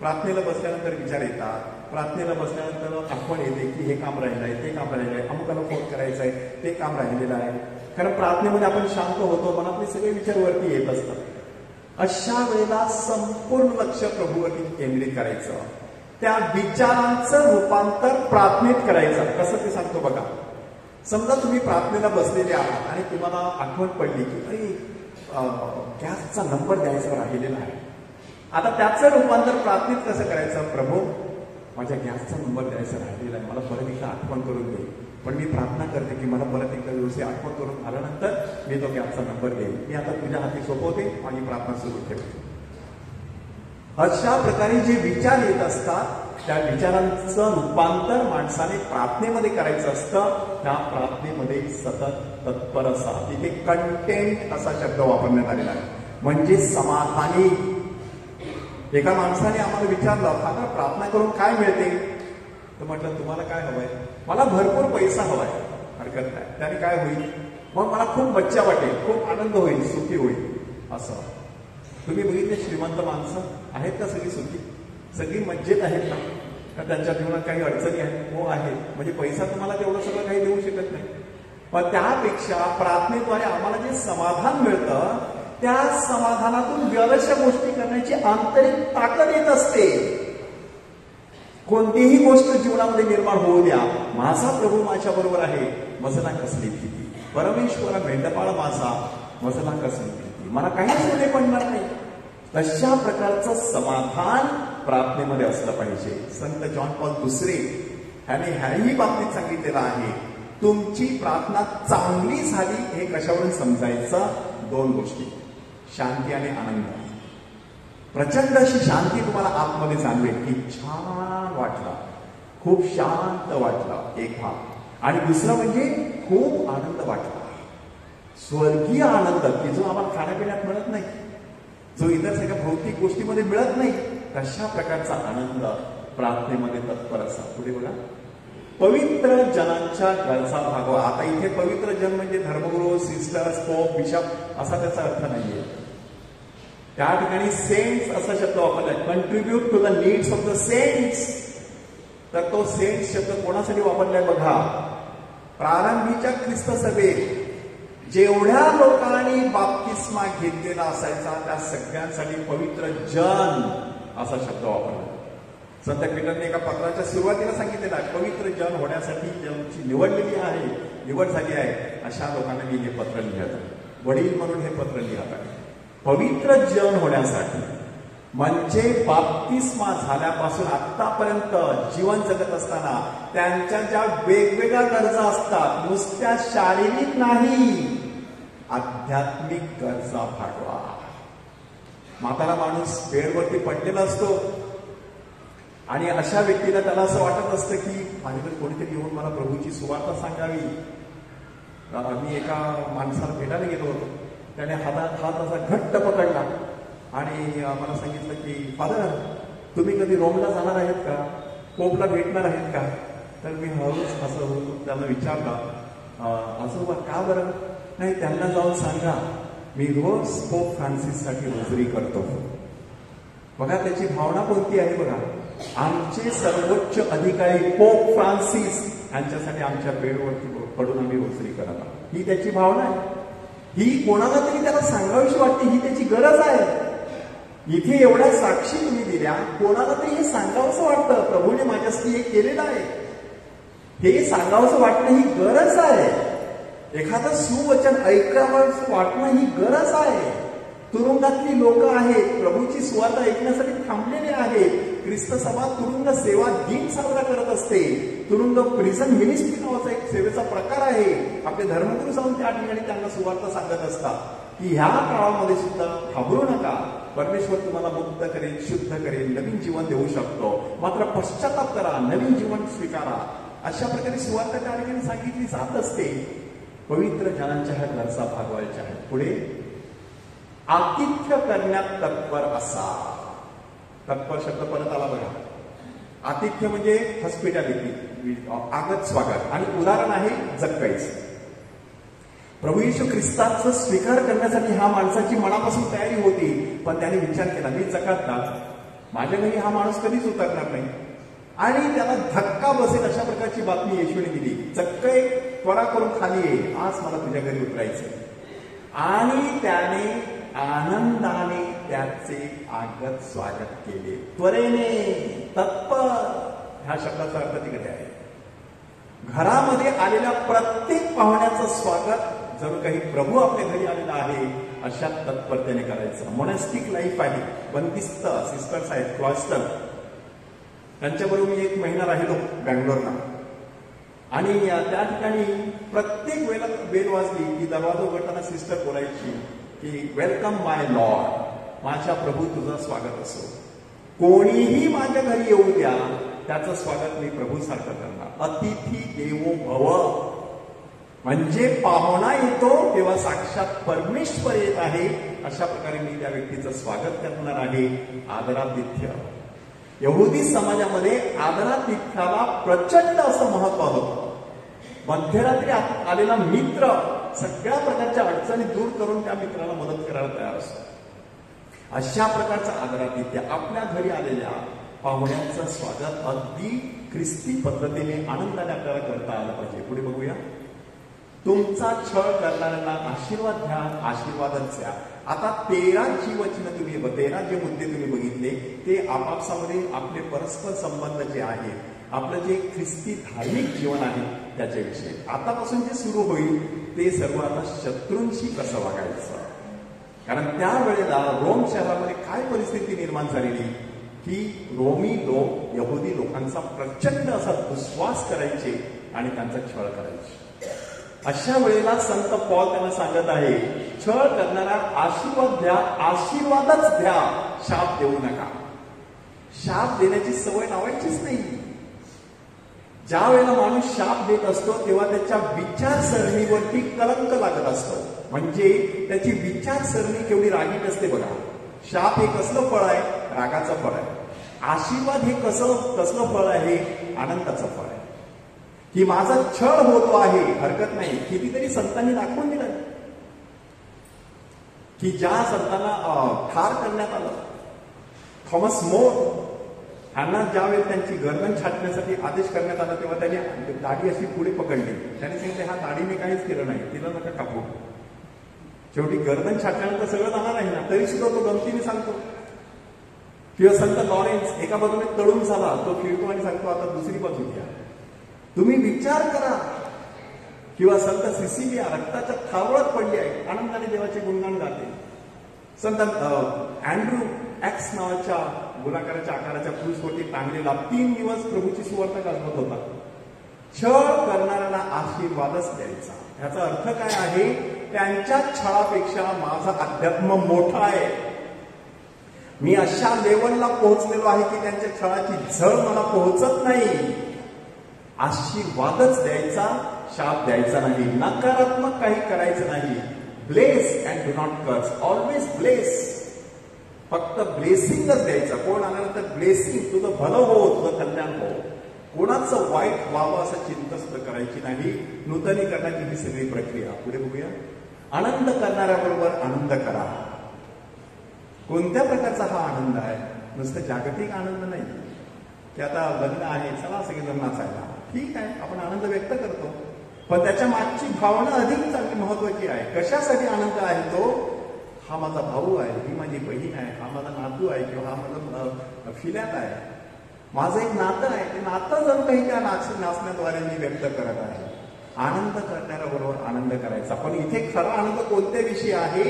प्रार्थनेला बसल्यानंतर विचार येतात, प्रार्थनेला बसल्यानंतर आठवण येते की हे काम राहिलं आहे, ते काम राहिलं आहे, अमुकाला फोन करायचं आहे, ते काम राहिलेलं आहे. कारण प्रार्थनेमध्ये आपण शांत होतो, मनातले सगळे विचार वरती येत असतात. अशा वेळेला संपूर्ण लक्ष प्रभूवरती केंद्रित करायचं. त्या विचारांचं रूपांतर प्रार्थनेत करायचं. कसं ते सांगतो बघा. समजा तुम्ही प्रार्थनेला बसलेले आहात आणि तुम्हाला आठवण पडली की अरे गॅसचा नंबर द्यायचा राहिलेला आहे. आता त्याचं रूपांतर प्रार्थनेत कसं करायचं? प्रभू, माझ्या गॅसचा नंबर द्यायचा राहिलेला आहे, मला परत एकदा आठवण करून दे. पण मी प्रार्थना करते की मला परत एकदा व्यवस्थित आठवण करून आल्यानंतर मी तो गॅसचा नंबर देईन. मी आता तुझ्या हाती सोपवते आणि प्रार्थना सुरू ठेवते. अशा प्रकारे जे विचार येत असतात त्या विचारांचं रूपांतर माणसाने प्रार्थनेमध्ये करायचं असतं. त्या प्रार्थनेमध्ये सतत तत्पर असा. तिथे कंटेंट असा शब्द वापरण्यात आलेला आहे, म्हणजे समाधानी. एका माणसाने आम्हाला विचारलं, आता प्रार्थना करून काय मिळते? तर म्हटलं, तुम्हाला काय हवंय? मला भरपूर पैसा हवाय. हरकत नाही, त्याने काय होईल? मग मला खूप मज्जा वाटेल, खूप आनंद होईल, सुखी होईल. असं तुम्ही बघितले श्रीमंत माणसं आहेत का सगळी सुखी? सगळी मज्जेत आहेत ना? का त्यांच्या जीवनात काही अडचणी आहेत? हो आहेत. म्हणजे पैसा तुम्हाला तेवढं सगळं काही देऊ शकत नाही. पण त्यापेक्षा प्रार्थनेद्वारे आम्हाला जे समाधान मिळतं त्या समाधानातून बऱ्याचशा गोष्टी करण्याची आंतरिक ताकद येत असते. कोणतीही गोष्ट जीवनामध्ये निर्माण होऊ द्या, माझा प्रभू माझ्या बरोबर आहे, मजला कसली भीती, परमेश्वरा मेंढपाळ माझा, मजला कसली भीती, मला काहीच होणे पडणार नाही. तशा प्रकारचं समाधान प्रार्थनेमध्ये असलं पाहिजे. संत जॉन पॉल दुसरे ह्याही बाबतीत सांगितलेलं आहे, तुमची प्रार्थना चांगली झाली हे कशावरून समजायचं? दोन गोष्टी, शांती आणि आनंद. प्रचंड अशी शांती तुम्हाला आतमध्ये जाणवेल की छान वाटला, खूप शांत वाटला, एक भाग. आणि दुसरं म्हणजे खूप आनंद वाटला, स्वर्गीय आनंद की जो आम्हाला खाण्यापिण्यात मिळत नाही, जो इतर सगळ्या भौतिक गोष्टीमध्ये मिळत नाही, तशा प्रकारचा आनंद प्रार्थनेमध्ये तत्पर असा. पुढे बघा, पवित्र जनांच्या गरजा भागवा. आता इथे पवित्र जन म्हणजे धर्मगुरू, सिस्टर्स, पोप, बिशप असा त्याचा अर्थ नाहीये. त्या ठिकाणी सेंट्स असा शब्द वापरलाय, contribute to the needs of the saints. तर तो सेंट्स शब्द कोणासाठी वापरलाय बघा, प्रारंभीच्या ख्रिस्त सभेत जेवढ्या लोकांनी बाप्तिस्मा घेतलेला असायचा त्या सगळ्यांसाठी पवित्र जन असा शब्द वापरला. संत पीटरने एका पत्राच्या सुरुवातीला सांगितलेलं आहे, पवित्र जन होण्यासाठी ज्यांची निवड झाली आहे अशा लोकांना मी हे पत्र लिहित आहे, वडील म्हणून हे पत्र लिहित आहे. पवित्र जन होण्यासाठी म्हणजे बाप्तिस्मा झाल्यापासून आतापर्यंत जीवन जगत असताना त्यांच्या ज्या वेगवेगळ्या गरजा असतात, नुसत्या शारीरिक नाही, आध्यात्मिक गरजा भागवा. म्हातारा माणूस बेडवरती पडलेला असतो आणि अशा व्यक्तीला त्याला असं वाटत असतं की माझ्याकडे कोणीतरी येऊन मला प्रभूची सुवार्ता सांगावी. मी एका माणसाला भेटायला गेलो होतो, त्याने हात असा घट्ट पकडला आणि मला सांगितलं की फादर, तुम्ही कधी रोमला जाणार आहेत का, पोपला भेटणार आहेत का? तर मी हळूच असं त्यांना विचारलं, आजोबा का बरं? नाही, त्यांना जाऊन सांगा मी रोज पोप फ्रान्सिससाठी रोजरी करतो. बघा त्याची भावना कोणती आहे बघा, आमचे सर्वोच्च अधिकारी पोप फ्रान्सिस यांच्यासाठी आमच्या बेडवरती पडून आम्ही रोजरी करत आहोत. ही त्याची भावना आहे. ही कोणाला तरी त्याला सांगावीशी वाटते, ही त्याची गरज आहे. इथे एवढ्या साक्षी तुम्ही दिल्या, कोणाला तरी हे सांगावंसं वाटतं, प्रभूने माझ्यासाठी हे केलेलं आहे, हे सांगावंसं वाटणं ही गरज आहे. एखादं सुवचन ऐकावं वाटणं ही गरज आहे. तुरुंगातली लोक आहेत, प्रभूची सुवार्ता ऐकण्यासाठी थांबलेले आहेत. ख्रिस्त सभा तुरुंग सेवा दिन साजरा करत असते. तुरुंग प्रिझन मिनिस्ट्री नावाचा एक सेवेचा प्रकार आहे. आपले धर्मगुरू जाऊन त्या ठिकाणी त्यांना सुवार्ता सांगत असतात की ह्या काळामध्ये सुद्धा घाबरू नका, परमेश्वर तुम्हाला मुक्त करेल, शुद्ध करेल, नवीन जीवन देऊ शकतो, मात्र पश्चाताप करा, नवीन जीवन स्वीकारा. अशा प्रकारे सुवार्ता त्या ठिकाणी सांगितली जात असते. पवित्र जनांच्या ह्या गरजा भागवायच्या आहेत. पुढे, आतिथ्य करण्यात तत्पर असा. तत्पर शब्द परत आला बघा. आतिथ्य म्हणजे हॉस्पिटॅलिटी, आगत स्वागत, आणि उदाहरण आहे जक्काईच. प्रभू येशू ख्रिस्ताचा स्वीकार करण्यासाठी ह्या माणसाची मनापासून तयारी होती, पण त्याने विचार केला मी जगातला, माझ्या घरी हा माणूस कधीच उतरणार नाही आणि त्याला धक्का बसेल अशा प्रकारची बातमी येशूने दिली. जक्कई त्वरा करून खाली ये, आज मला तुझ्या घरी उतरायचंय. आणि त्याने आनंदाने त्याचे आगत स्वागत केले, त्वरेने, तत्पर. ह्या शब्दाचा अर्थ तिकडे आहे. घरामध्ये आलेल्या प्रत्येक पाहुण्याचं स्वागत जणू काही प्रभू आपल्या घरी आलेला आहे अशा तत्परतेने करायचं. मोनॅस्टिक लाईफ आहे, बंदिस्त सिस्टर्स आहेत, क्लॉस्टर. त्यांच्याबरोबर मी 1 महिना राहिलो बँगलोरला, आणि त्या ठिकाणी प्रत्येक वेळेला बेल वाजली की दरवाजा उघडताना सिस्टर बोलायची की वेलकम माय लॉर्ड, माझ्या प्रभू तुझं स्वागत असो. कोणीही माझ्या घरी येऊ द्या, त्याचं स्वागत मी प्रभूसारखं करणार. अतिथी देवो भव, म्हणजे पाहुणा येतो तेव्हा साक्षात परमेश्वर येत आहे अशा प्रकारे मी त्या व्यक्तीचं स्वागत करणार आहे. आदरातिथ्य. यहुदी समाजामध्ये आदरातिथ्याला प्रचंड असं महत्व होतं. मध्यरात्री आलेला मित्र सगळ्या प्रकारच्या अडचणी दूर करून त्या मित्राला मदत करायला तयार असतो. अशा प्रकारचा आदरातिथ्य, आपल्या घरी आलेल्या पाहुण्यांचं स्वागत अगदी ख्रिस्ती पद्धतीने आनंदाने आपल्याला करता आलं पाहिजे. पुढे बघूया. तुमचा छळ करणाऱ्यांना आशीर्वाद द्या, आशीर्वादच द्या. आता 13 जी वचनं तुम्ही 13 जे मुद्दे तुम्ही बघितले ते आपापसामध्ये आपले परस्पर संबंध जे आहेत, आपलं जे ख्रिस्ती धार्मिक जीवन आहे त्याच्याविषयी आतापासून जे सुरू होईल ते सर्व आता शत्रूंशी कसं वागायचं. कारण त्यावेळेला रोम शहरामध्ये काय परिस्थिती निर्माण झालेली की रोमी लोक यहुदी लोकांचा प्रचंड असा दुस्वास करायचे आणि त्यांचा छळ करायचे. अशा वेळेला संत पॉल त्यांना सांगत आहे, छळ करणारा आशीर्वाद द्या, आशीर्वादच द्या, शाप देऊ नका. शाप देण्याची सवय लावायचीच नाही. ज्या वेळेला माणूस शाप देत असतो तेव्हा त्याच्या विचारसरणीवरती कलंक लागत असतो. म्हणजे त्याची विचारसरणी केवढी रागीट असते बघा. शाप हे कसलं फळ आहे? रागाचं फळ आहे. आशीर्वाद हे कसलं फळ आहे? आनंदाचं फळ आहे. की माझा छळ होतो आहे, हरकत नाही. कितीतरी संतांनी दाखवून दिलं की ज्या संतांना ठार करण्यात आलं, थॉमस मोर यांना ज्यावेळी त्यांची गर्दन छाटण्यासाठी आदेश करण्यात आला तेव्हा त्यांनी दाढी अशी पुढे पकडली. त्याने सांगितले, हा दाढीने काहीच केलं नाही, तिला नका कापू. शेवटी गर्दन छाटल्यानंतर सगळं जाणार आहे ना, तरी सुद्धा तो गमतीने सांगतो. किंवा संत लॉरेन्स एका बाजूने तळून झाला, तो फिरतो आणि सांगतो आता दुसरी बाजू घ्या, तुम्ही विचार करा. किंवा संत सिसिलिया रक्ताच्या थावळत पडली आहे, आनंदाने देवाचे गुणगान गाते. संत अँड्रू एक्स नावाच्या गोलाकाराच्या आकाराच्या क्रूसवरती टांगलेला 3 दिवस प्रभूची सुवार्ता गाजवत होता. छळ करणाऱ्यांना आशीर्वादच द्यायचा. याचा अर्थ काय आहे? त्यांच्या छळापेक्षा माझा अध्यात्म मोठा आहे. मी अशा लेवलला पोहोचलेलो आहे की त्यांच्या छळाची झळ मला पोहोचत नाही. आशीर्वादच द्यायचा, शाप द्यायचा नाही. नकारात्मक काही करायचं नाही. ब्लेस अँड डू नॉट कर्स. Always bless. फक्त ब्लेसिंगच द्यायचं. कोण आल्यानंतर ब्लेसिंग, तुझं भलं हो, तुझं कल्याण हो. कोणाचं वाईट व्हावं असं चिंतस्त करायची नाही. नूतनीकरणाची ही सगळी प्रक्रिया. पुढे बघूया. आनंद करणाऱ्याबरोबर आनंद करा. कोणत्या प्रकारचा हा आनंद आहे? नुसतं जागतिक आनंद नाही की आता लग्न आहे चला सगळेजण नाचायला. ठीक आहे, आपण आनंद व्यक्त करतो, पण त्याच्या मागची भावना अधिक चांगली महत्वाची आहे. कशासाठी आनंद आहे तो? हा माझा भाऊ आहे, ही माझी बहीण आहे, हा माझा नातू आहे, किंवा हा माझा फिल्यात आहे, माझं एक नातं आहे. ते नातं जर काही त्या नाचण्याद्वारे मी व्यक्त करत आहे. आनंद करणाऱ्याबरोबर आनंद करायचा. पण इथे खरा आनंद कोणत्या विषयी आहे?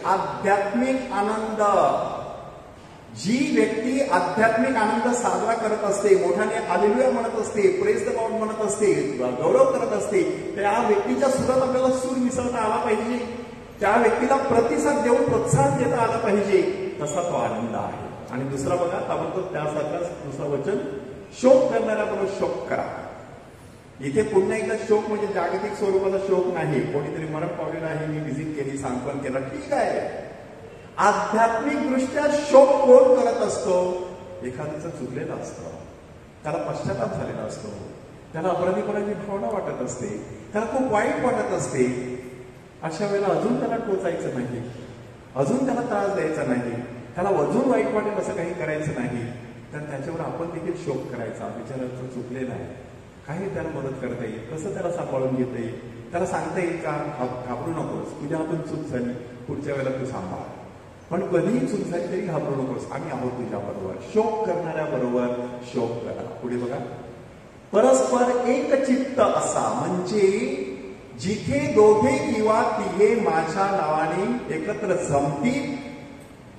आध्यात्मिक आनंद. जी व्यक्ती आध्यात्मिक आनंद साजरा करत असते, मोठ्याने हालेलुया म्हणत असते, प्रेज द लॉर्ड म्हणत असते, गौरव करत असते, त्या व्यक्तीच्या सुरात आपल्याला सूर मिसळता आला पाहिजे. त्या व्यक्तीला प्रतिसाद देऊन प्रोत्साहन देता आलं पाहिजे. तसा तो आनंद आहे. आणि दुसरा बघा, ताबडतोब त्यासारखाच दुसरं वचन, शोक करणाऱ्याबरोबर शोक करा. इथे पुन्हा एकदा शोक म्हणजे जागतिक स्वरूपाचा शोक नाही. कोणीतरी मरण पावलेलं आहे, मी व्हिजिट केली, सांत्वन केलं, ठीक आहे. आध्यात्मिक दृष्ट्या शोक कोण करत असतो? एखाद्याचं चुकलेलं असतं, त्याला पश्चाताप झालेला असतो, त्याला अपराधीपणाची भावना वाटत असते, त्याला खूप वाईट वाटत असते. अशा वेळेला अजून त्याला टोचायचं नाही, अजून त्याला त्रास द्यायचा नाही, त्याला अजून वाईट वाटेल असं काही करायचं नाही. तर त्याच्यावर आपण देखील शोक करायचा. विचारायचं चुकलेलं आहे, काही त्याला मदत करता येईल, कसं त्याला सांभाळून घेता येईल, त्याला सांगता येईल का घाबरू नकोस, तुझ्या हातून चूक झाली, पुढच्या वेळेला तू सांभाळ, पण कधीही चूक झाली तरी घाबरू नकोस, आम्ही आहोत तुझ्या बरोबर. शोक करणाऱ्या बरोबर शोक करा. पुढे बघा. परस्पर एकचित्त असा, म्हणजे जिथे दोघे किंवा तिघे माझ्या नावाने एकत्र जमतील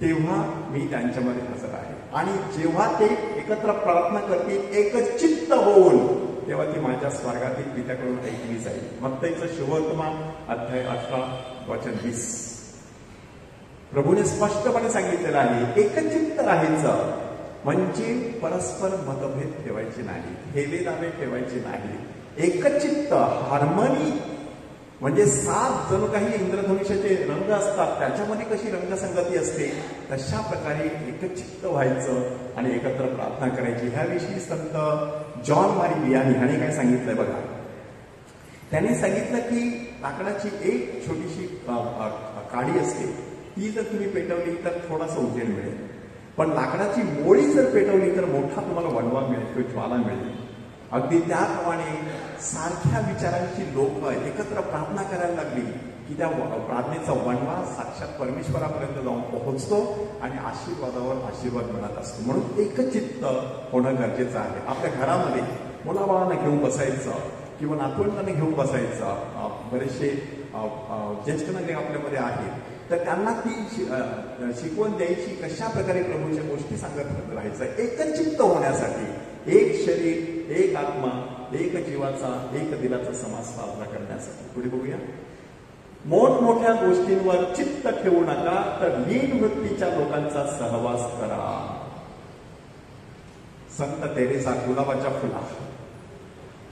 तेव्हा मी त्यांच्यामध्ये हजर आहे. आणि जेव्हा ते एकत्र प्रार्थना करतील एकचित्त होऊन, तेव्हा ती माझ्या स्वर्गातील पित्याकडून ऐकली जाईल. मत्तईचं शुभवर्तमान अध्याय 18 वचन 20. प्रभूने स्पष्टपणे सांगितलेलं आहे, एकचित्त राहायचं म्हणजे परस्पर मतभेद ठेवायचे नाही, हेवे दावे ठेवायचे नाही. एकचित्त, हार्मनी म्हणजे 7 जणू काही इंद्रधनुष्याचे रंग असतात, त्याच्यामध्ये कशी रंगसंगती असते, तशा प्रकारे एकचित्त व्हायचं आणि एकत्र प्रार्थना करायची. ह्याविषयी संत जॉन मारी वियानी ह्याने काय सांगितलंय बघा. त्याने सांगितलं की लाकडाची एक छोटीशी काडी असते, ती जर तुम्ही पेटवली तर थोडासा उजेड मिळेल, पण लाकडाची मोळी जर पेटवली तर मोठा तुम्हाला वणवा मिळेल किंवा ज्वाला मिळेल. अगदी त्याप्रमाणे सारख्या विचारांची लोक एकत्र प्रार्थना करायला लागली की त्या प्रार्थनेचा वनवा साक्षात परमेश्वरापर्यंत जाऊन पोहोचतो आणि आशीर्वादावर आशीर्वाद मिळत असतो. म्हणून एकचित्त होणं गरजेचं आहे. आपल्या घरामध्ये मुलाबाळांना घेऊन बसायचं किंवा नातवंडांना घेऊन बसायचं. बरेचसे ज्येष्ठ नागरिक आपल्यामध्ये आहेत, तर त्यांना ती शिकवण द्यायची कशा प्रकारे प्रभूच्या गोष्टी सांगत राहायचं. एकचित्त होण्यासाठी, एक शरीर, एक आत्मा, एक जीवाचा, एक दिलाचा समाज साजरा करण्यासाठी. पुढे बघूया. मोठमोठ्या गोष्टींवर चित्त ठेवू नका, तर लीन वृत्तीच्या लोकांचा सहवास करा. संत तेरेसा, गुलाबाच्या फुला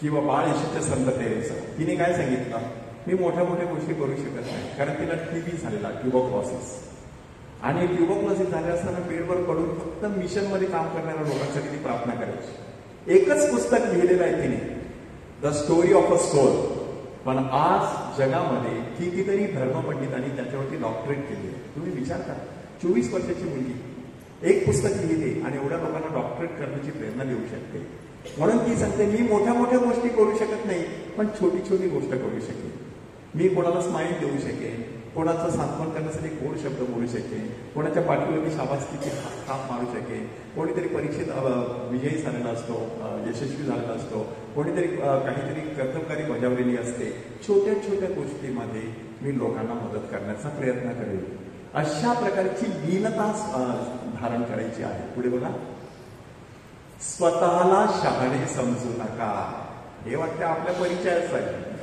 किंवा बाळ येशूच्या संत तेरेसा, तिने काय सांगितलं? मी मोठ्या मोठ्या गोष्टी करू शकत नाही, कारण तिला टीबी झालेला, ट्युबरक्लोसिस. आणि ट्युबरक्लोसिस झाले असताना बेडवर पडून फक्त मिशन मध्ये काम करणाऱ्या लोकांसाठी ती प्रार्थना करायची. एकच पुस्तक लिहिलेलं आहे तिने, the story of a soul. पण आज जगामध्ये कितीतरी धर्मपंडितांनी त्याच्यावरती डॉक्टरेट केली. तुम्ही विचार करा, 24 वर्षाची मुलगी एक पुस्तक लिहिते आणि एवढ्या लोकांना डॉक्टरेट करण्याची प्रेरणा देऊ शकते. म्हणून ती सांगते, मी मोठ्या मोठ्या गोष्टी करू शकत नाही, पण छोटी छोटी गोष्ट करू शकेन. मी कोणाला स्माईल देऊ शकेन, कोणाचं सांत्वन करण्यासाठी गोड शब्द बोलू शकेन, कोणाच्या पाठीवर मी शाबासकीची थाप मारू शकेन. कोणीतरी परीक्षेत विजयी झालेला असतो, यशस्वी झालेला असतो, कोणीतरी काहीतरी कर्तबकारी बजावलेली असते. छोट्या छोट्या गोष्टीमध्ये मी लोकांना मदत करण्याचा प्रयत्न करेन. अशा प्रकारची लीनता धारण करायची आहे. पुढे बघा. स्वतःला शहाणे समजू नका. हे वाटतं आपल्या परिचयाचं आहे,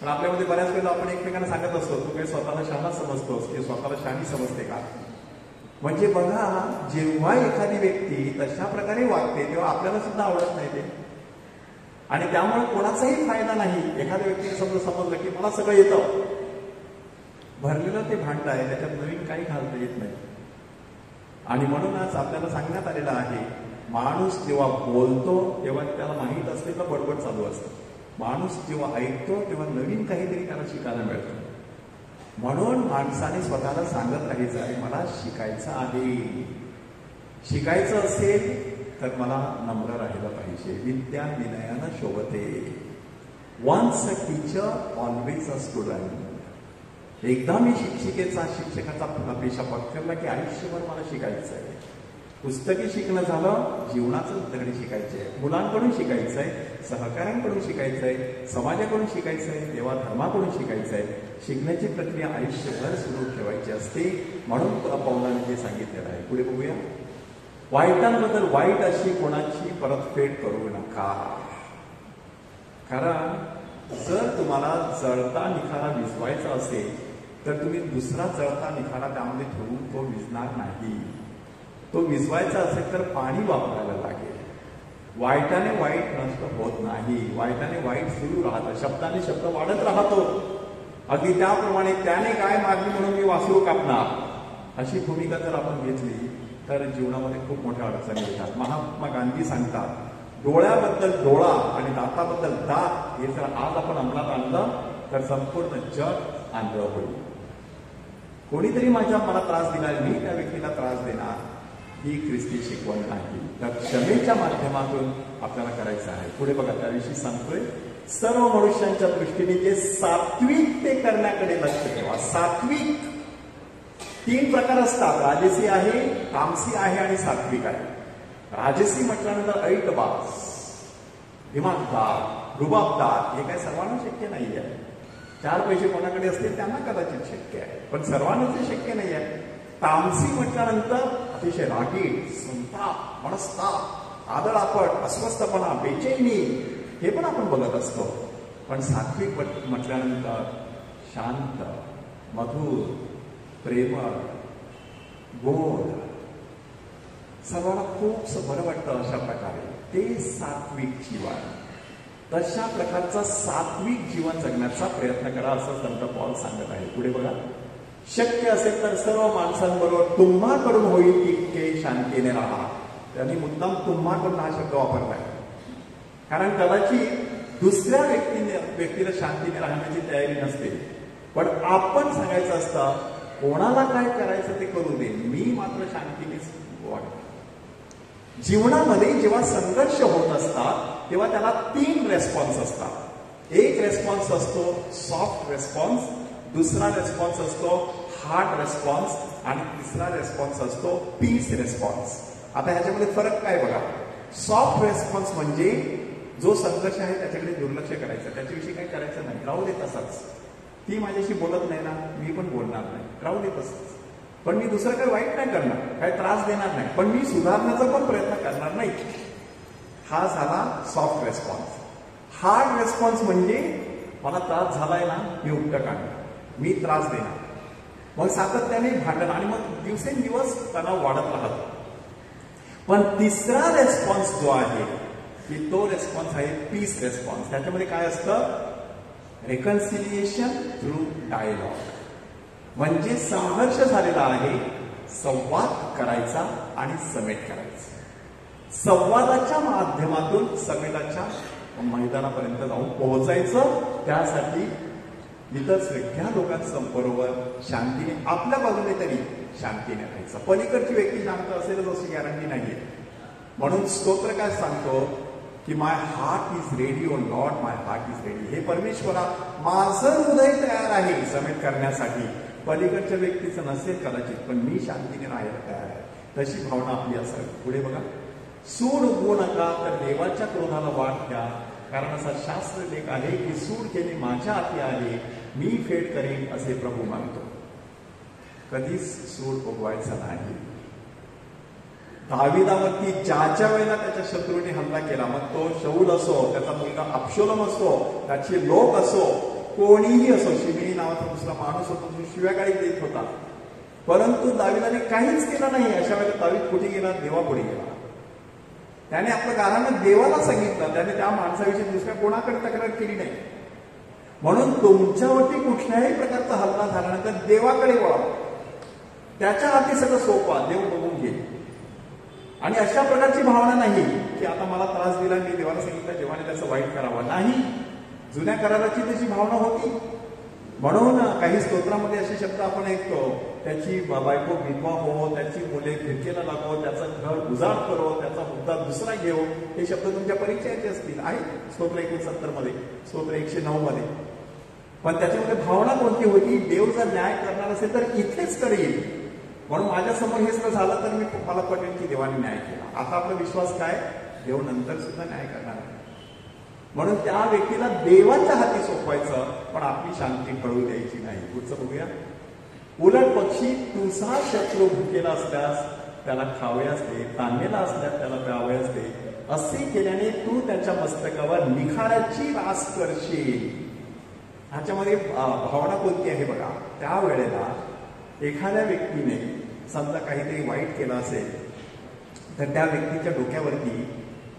पण आपल्यामध्ये बऱ्याच वेळेला आपण एकमेकांना सांगत असतो, तू काही स्वतःला शहाणा समजतोस की स्वतःला शहाणी समजते का? म्हणजे बघा, जेव्हा एखादी व्यक्ती तशा प्रकारे वागते तेव्हा आपल्याला सुद्धा आवडत नाही ते, आणि त्यामुळे कोणाचाही फायदा नाही. एखाद्या व्यक्तीने समजलं की मला सगळं येतं, भरलेलं ते भांड आहे, त्याच्यात नवीन काही घालता येत नाही. आणि म्हणूनच आपल्याला सांगण्यात आलेलं आहे, माणूस जेव्हा बोलतो तेव्हा त्याला माहीत असते का बडबड चालू असतं. माणूस जेव्हा ऐकतो तेव्हा नवीन काहीतरी त्याला शिकायला मिळतं. म्हणून माणसाने स्वतःला सांगत राहायचं आहे, मला शिकायचं आहे. शिकायचं असेल तर मला नम्र राहिलं पाहिजे. विद्या विनयानं शोभते. Once a teacher always a student. एकदा मी शिक्षकाचा पेशा पत्करला की आयुष्यभर मला शिकायचं आहे. पुस्तकी शिकणं झालं, जीवनाचं धडे शिकायचे आहे. मुलांकडून शिकायचं आहे, सहकाऱ्यांकडून शिकायचं आहे, समाजाकडून शिकायचं आहे, देवा धर्माकडून शिकायचं आहे. शिकण्याची प्रक्रिया आयुष्यभर सुरू ठेवायची असते. म्हणून पौलाने जे सांगितलेलं आहे. पुढे बघूया. वाईटांबद्दल वाईट अशी कोणाची परतफेड करू नका. कारण जर तुम्हाला जळता निखारा विझवायचा असेल तर तुम्ही दुसरा जळता निखारा त्यामध्ये ठेवून तो विझणार नाही. तो विझवायचा असेल तर पाणी वापरायला लागेल. वाईटाने वाईट नष्ट होत नाही. वाईटाने वाईट सुरू राहतं. शब्दाने शब्द वाढत राहतो. अगदी त्याप्रमाणे त्याने काय मागणी म्हणून मी वासरू कापणार, अशी भूमिका जर आपण घेतली तर जीवनामध्ये खूप मोठ्या अडचणी येतात. महात्मा गांधी सांगतात, डोळ्याबद्दल डोळा आणि दाताबद्दल दात हे जर आज आपण अंमलात आणलं तर संपूर्ण जग आंधळ होईल. कोणीतरी मला त्रास दिला, मी त्या व्यक्तीला त्रास देणार, ही ख्रिस्ती शिकवण नाही. तर क्षमेच्या माध्यमातून आपल्याला करायचं आहे. पुढे बघा, त्याविषयी सांगतोय, सर्व मनुष्यांच्या दृष्टीने जे सात्विक ते करण्याकडे लक्ष ठेवा. सात्विक 3 प्रकार असतात. राजसी आहे, तामसी आहे आणि सात्विक आहे. राजसी म्हटल्यानंतर ऐटबाज, दिमागदार, रुबाबदार, हे काय सर्वांना शक्य नाही आहे. 4 पैसे कोणाकडे असतील त्यांना कदाचित शक्य आहे, पण सर्वांना ते शक्य नाही आहे. तामसी म्हटल्यानंतर अतिशय रागीट, संताप, मनस्ताप, आदळापट, अस्वस्थपणा, बेचैनी, हे पण आपण बघत असतो. पण सात्विक म्हटल्यानंतर शांत, मधुर, प्रेमळ, गोड, सर्वांना खूप बरं वाटतं. अशा प्रकारे ते सात्विक जीवन. तशा प्रकारचं सात्विक जीवन जगण्याचा प्रयत्न करा, असं संत पॉल सांगत आहे. पुढे बघा. शक्य असेल तर सर्व माणसांबरोबर तुम्हाकडून होईल तितके शांतीने राहा. त्यांनी मुद्दाम तुम्हाकडून हा शब्द वापरलाय, कारण कदाचित दुसऱ्या व्यक्तीला शांतीने राहण्याची तयारी नसते. पण आपण सांगायचं असतं, कोणाला काय करायचं ते करू दे, मी मात्र शांतीनेच वागतो. जीवनामध्ये जेव्हा संघर्ष होत असतात तेव्हा त्याला 3 रेस्पॉन्स असतात. एक रेस्पॉन्स असतो सॉफ्ट रेस्पॉन्स, दुसरा रेस्पॉन्स असतो हार्ड रेस्पॉन्स आणि तिसरा रेस्पॉन्स असतो पीस रेस्पॉन्स. आता ह्याच्यामध्ये फरक काय बघा. सॉफ्ट रेस्पॉन्स म्हणजे जो संघर्ष आहे त्याच्याकडे दुर्लक्ष करायचं, त्याच्याविषयी काही करायचं नाही, राहू देत असंच. ती माझ्याशी बोलत नाही ना, मी पण बोलणार नाही, राहू देत असंच. पण मी दुसरं काही वाईट नाही करणार, काही त्रास देणार नाही, पण मी सुधारण्याचा पण प्रयत्न करणार नाही. हा झाला सॉफ्ट रेस्पॉन्स. हार्ड रेस्पॉन्स म्हणजे मला त्रास झालाय ना, मी उपटं काढणार, मी त्रास देणार, मग सातत्याने भांडण आणि मग दिवसेंदिवस तणाव वाढत राहतो. पण तिसरा रेस्पॉन्स जो आहे की तो रेस्पॉन्स आहे पीस रेस्पॉन्स. त्याच्यामध्ये काय असतं, रिकन्सिलिएशन थ्रू डायलॉग. म्हणजे संघर्ष झालेला आहे, संवाद करायचा आणि समेट करायचा. संवादाच्या माध्यमातून समेटाच्या मैदानापर्यंत जाऊन पोहोचायचं. त्यासाठी इतर सगळ्या लोकांबरोबर शांतीने, आपल्या बाजूने तरी शांतीने राहायचं. पलीकडची व्यक्ती शांत असेलच अशी गॅरंटी नाहीये. म्हणून स्तोत्र काय सांगतो की my heart is ready O Lord, my heart is ready. हे परमेश्वरा, माझं हृदय तयार आहे समेट करण्यासाठी. पलीकडच्या व्यक्तीचं नसेल कदाचित, पण मी शांतीने राहायला तयार आहे. तशी भावना आपली असावी. पुढे बघा, सूड उगवू नका तर देवाच्या क्रोधाला वाट द्या, कारण असा शास्त्र लेख आहे की सूड केले माझ्या हाती आहे, मी फेड करेन असे प्रभू मानतो. कधीच सूड उगवायचा नाही. दाविदावरती ज्याच्या वेळेला त्याच्या शत्रूने हल्ला केला, मग तो शौल असो, त्याचा मुलगा अब्शोलोम असो, त्याचे लोक असो, कोणीही असो, शिमेई नावाचा दुसरा माणूस होता जो शिव्यागाळी देत होता, परंतु दाविदाने काहीच केलं नाही. अशा वेळेला दावीद कुठे गेला, देवापुढे गेला. त्याने आपलं गाणं देवाला सांगितलं, त्याने त्या माणसाविषयी दुसऱ्या कोणाकडे तक्रार केली नाही. म्हणून तुमच्यावरती कुठल्याही प्रकारचा हल्ला झाल्यानंतर देवाकडे वळा, त्याच्या हाती सगळं सोपा, देव बघून घे. आणि अशा प्रकारची भावना नाही की आता मला त्रास दिला, मी देवाला सांगितलं देवाने त्याचं वाईट करावं, नाही. जुन्या कराराची तशी भावना होती. म्हणून काही स्तोत्रामध्ये असे शब्द आपण ऐकतो, त्याची बायको विधवा हो, त्याची मुले फिरकेला लागो, त्याचं घर उजाड करो, त्याचा मुद्दा दुसरा घेऊ. हे शब्द तुमच्या परिचयाचे असतील, आहे स्तोत्र 69 मध्ये, स्तोत्र 109 मध्ये. पण त्याच्यामध्ये भावना कोणती होती, देव जर न्याय करणार असेल तर इथेच करेल. म्हणून माझ्या समोर हे सगळं झालं तर मी मला पटेल की देवाने न्याय केला. आता आपला विश्वास काय, देव नंतर सुद्धा न्याय करणार आहे. म्हणून त्या व्यक्तीला देवाच्या हाती सोपवायचं, पण आपली शांती कळू द्यायची नाही. पुढचं बघूया. उलट पक्षी तुझा शत्रू भुकेला असल्यास त्याला खावयास दे, ताणलेला असल्यास त्याला प्यावयास दे. असे केल्याने तू त्याच्या मस्तकावर निखाऱ्याची रास करशील. ह्याच्यामध्ये भावना कोणती आहे बघा. त्यावेळेला एखाद्या व्यक्तीने समजा काहीतरी वाईट केलं असेल तर त्या व्यक्तीच्या डोक्यावरती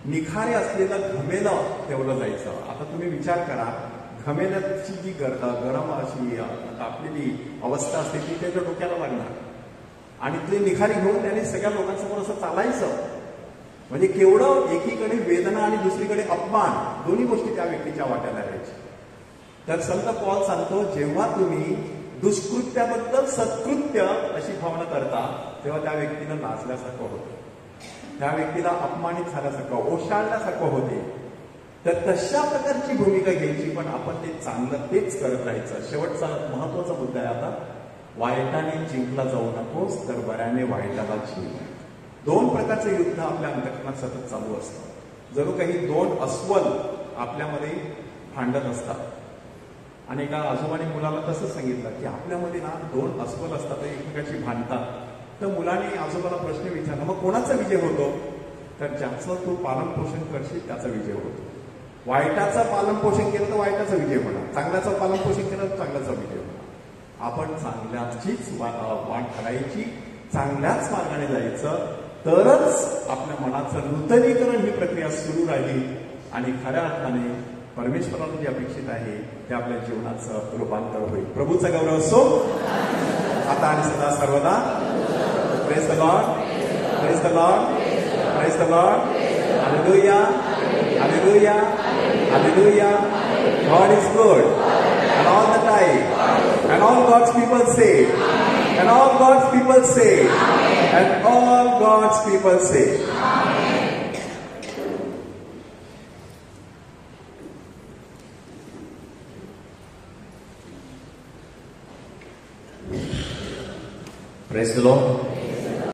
निखारे असलेलं घमेलं ठेवलं जायचं. आता तुम्ही विचार करा, घमेल्याची जी गरम अशी तापलेली अवस्था असते ती त्याच्या डोक्याला लागणार आणि ते निखारी घेऊन त्याने सगळ्या लोकांसमोर असं चालायचं. म्हणजे केवढं एकीकडे वेदना आणि दुसरीकडे अपमान, दोन्ही गोष्टी त्या व्यक्तीच्या वाट्याला यायच्या. तर संत पॉल सांगतो, जेव्हा तुम्ही दुष्कृत्याबद्दल सत्कृत्य अशी भावना करता तेव्हा त्या व्यक्तीला नाचल्यासारखं होतं, त्या व्यक्तीला अपमानित झाल्यासारखं, ओशाळल्यासारखं होते. तर तशा प्रकारची भूमिका घ्यायची, पण आपण ते चांगलं तेच करत राहायचं. शेवटचा महत्वाचा मुद्दा आहे आता, वाईटाने जिंकला जाऊ नकोस तर बऱ्याने वाईटाला जिंक. 2 प्रकारचं युद्ध आपल्या अंतःकरणात सतत चालू असतं. जणू काही 2 अस्वल आपल्यामध्ये भांडत असतात. आणि एका आजोबाने मुलाला तसंच सांगितलं की आपल्यामध्ये ना 2 अस्वल असतात, एकमेकाशी भांडतात. तर मुलाने आजोबाला प्रश्न विचारला, मग कोणाचा विजय होतो? तर ज्याचं तू पालन पोषण करशील त्याचा विजय होतो. वाईटाचं पालन पोषण केलं तर वाईटाचा विजय होणार, चांगल्याचं पालन पोषण केलं तर चांगल्याचा विजय होणार. आपण चांगल्याचीच वाट करायची, चांगल्याच मार्गाने जायचं, तरच आपल्या मनाचं नूतनीकरण ही प्रक्रिया सुरू राहील आणि खऱ्या अर्थाने परमेश्वराला जे अपेक्षित आहे ते आपल्या जीवनाचं रूपांतर होईल. प्रभूचा गौरव असो आता आणि सदा सर्वदा. Praise the Lord, praise the Lord, praise the Lord. Hallelujah, hallelujah, hallelujah. God is good and all the time, and all God's people say, and all God's people say, and all God's people say. Press the Lord.